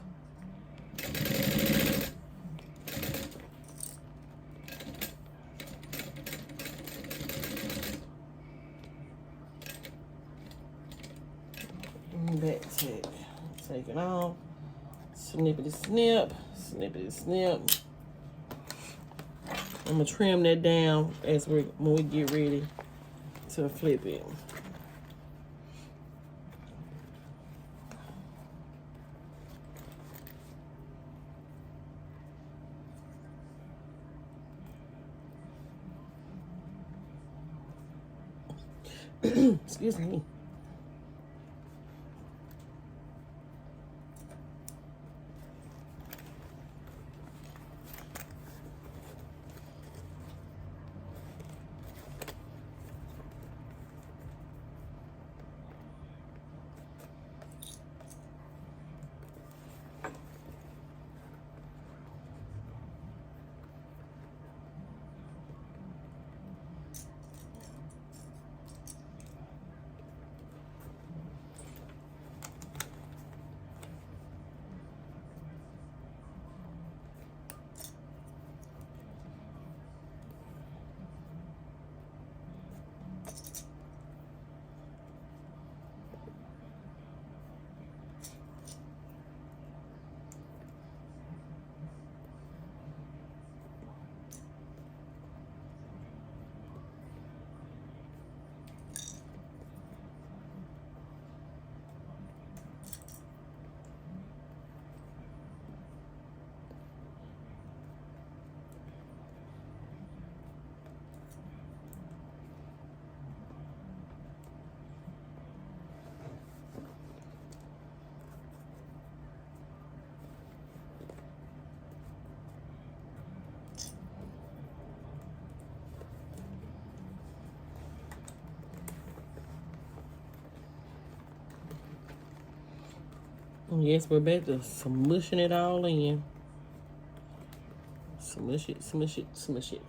Back tack. Take it off. Snippity snip. Snippity snip. I'm gonna trim that down as when we get ready to flip it. Excuse me. Yes, we're back to smushing it all in. Smush it, smush it, smush it.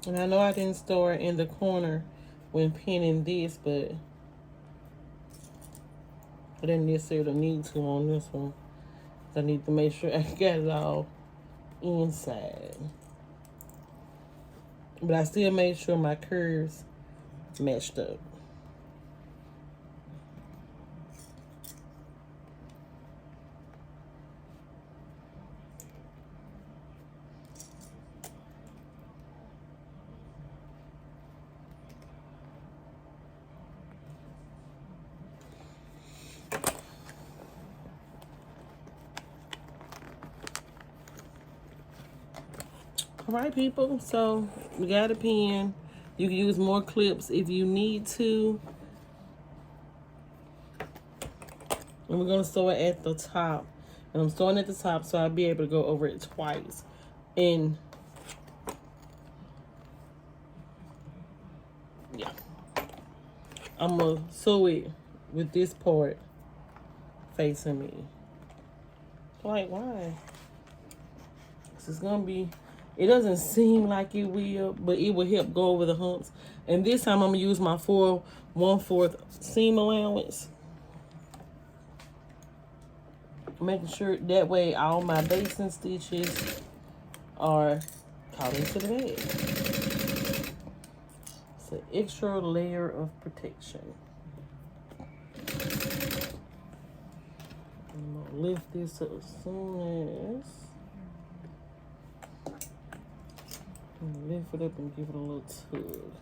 And I know I didn't store it in the corner when pinning this, but I didn't necessarily need to on this one. I need to make sure I got it all inside. But I still made sure my curves matched up. All right, people, so we got a pen. You can use more clips if you need to. And we're going to sew it at the top. And I'm sewing at the top so I'll be able to go over it twice. And yeah, I'm going to sew it with this part facing me. Like, why? This is going to be... It doesn't seem like it will, but it will help go over the humps. And this time I'm going to use my 4 1/4 seam allowance. Making sure that way all my basting stitches are caught into the bag. It's an extra layer of protection. I'm going to lift this up as soon as... Lift it up and give it a little tug.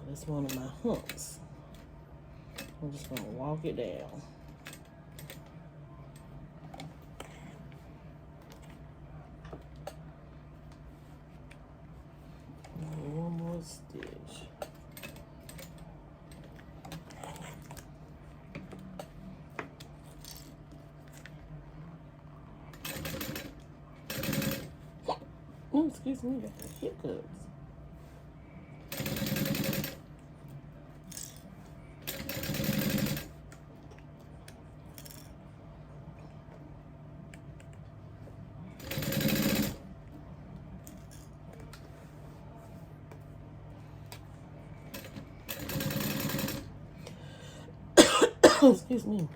That's one of my humps. I'm just gonna walk it down. One more stitch. Oh, excuse me, I got the hiccups. Excuse me.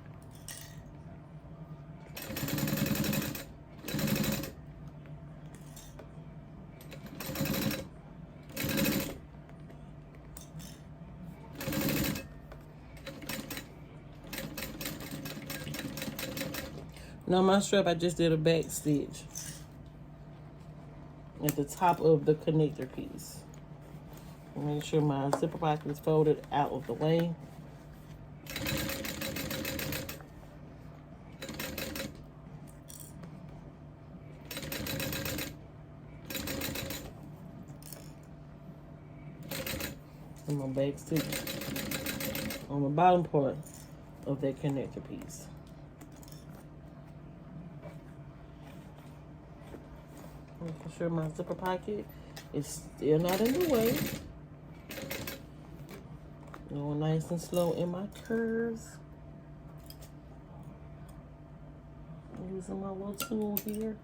Now my strap, I just did a back stitch at the top of the connector piece. Make sure my zipper pocket is folded out of the way. And my back stitch on the bottom part of that connector piece. Making sure my zipper pocket is still not in the way. Going nice and slow in my curves. Using my little tool here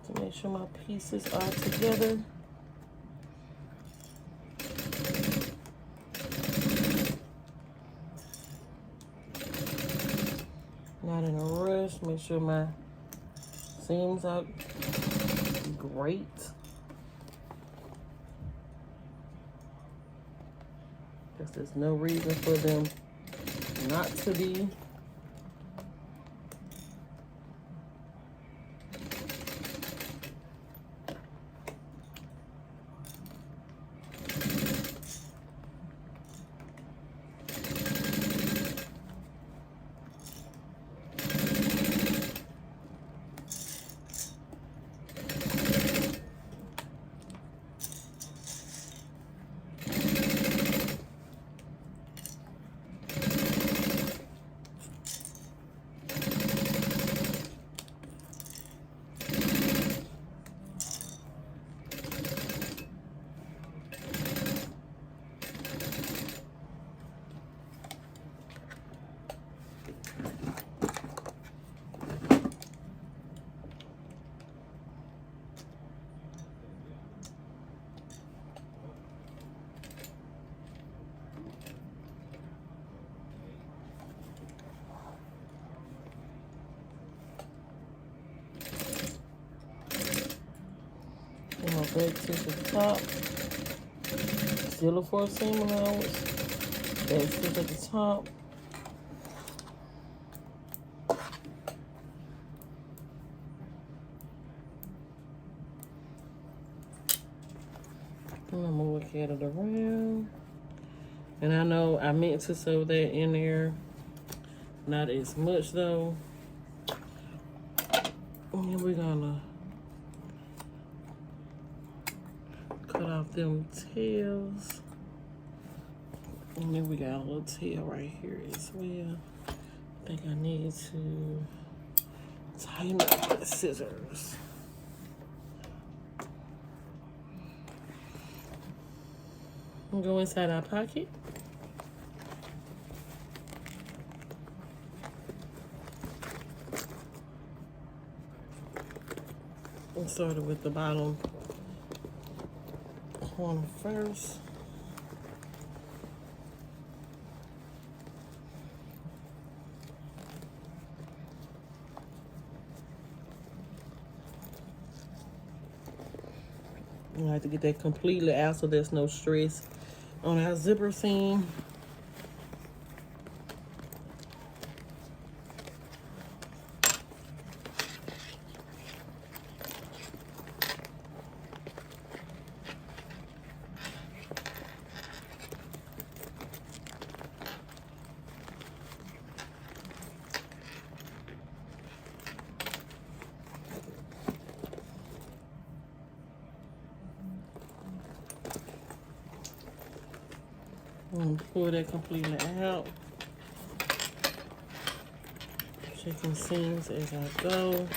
to make sure my pieces are together. Not in a rush. Make sure my seams are great. Because there's no reason for them not to be. back to the top. Still a 4 seam allowance. Back stitch at the top. And I'm gonna look at it around. And I know I meant to sew that in there. Not as much though. And we're gonna cut off them tails. And then we got a little tail right here as well. I think I need to tighten up with scissors. And go inside our pocket. And started with the bottom corner first. I have to get that completely out so there's no stress on our zipper seam. Pull that completely out. Checking seams as I go.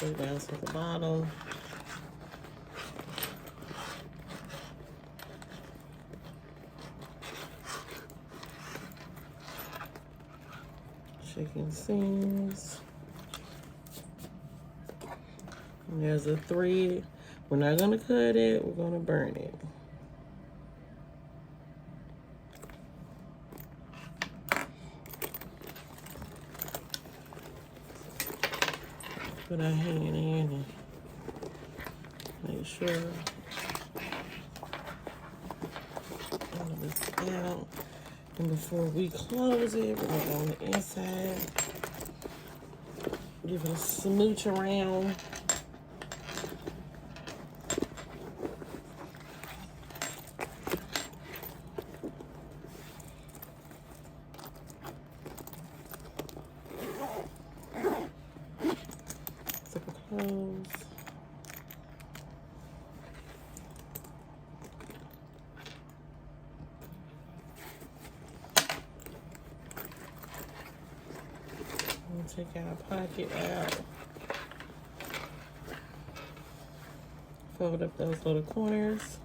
Go down to the bottom. Checking seams. And there's a thread. We're not gonna cut it, we're gonna burn it. Put our hand in and make sure all of this out. And before we close it, we're gonna go on the inside. Give it a smooch around. Close. We'll take our pocket out. Fold up those little corners.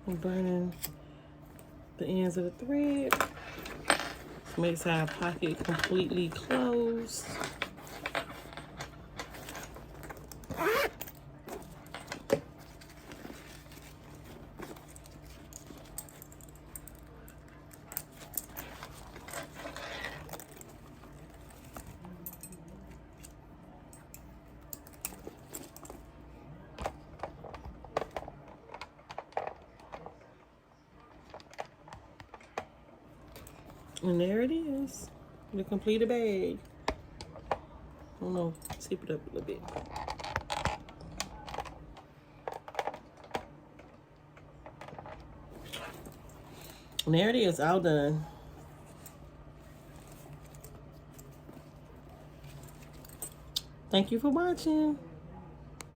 And burning the ends of the thread. Makes our pocket completely closed. And there it is. The completed bag. I don't know. Tip it up a little bit. And there it is, all done. Thank you for watching.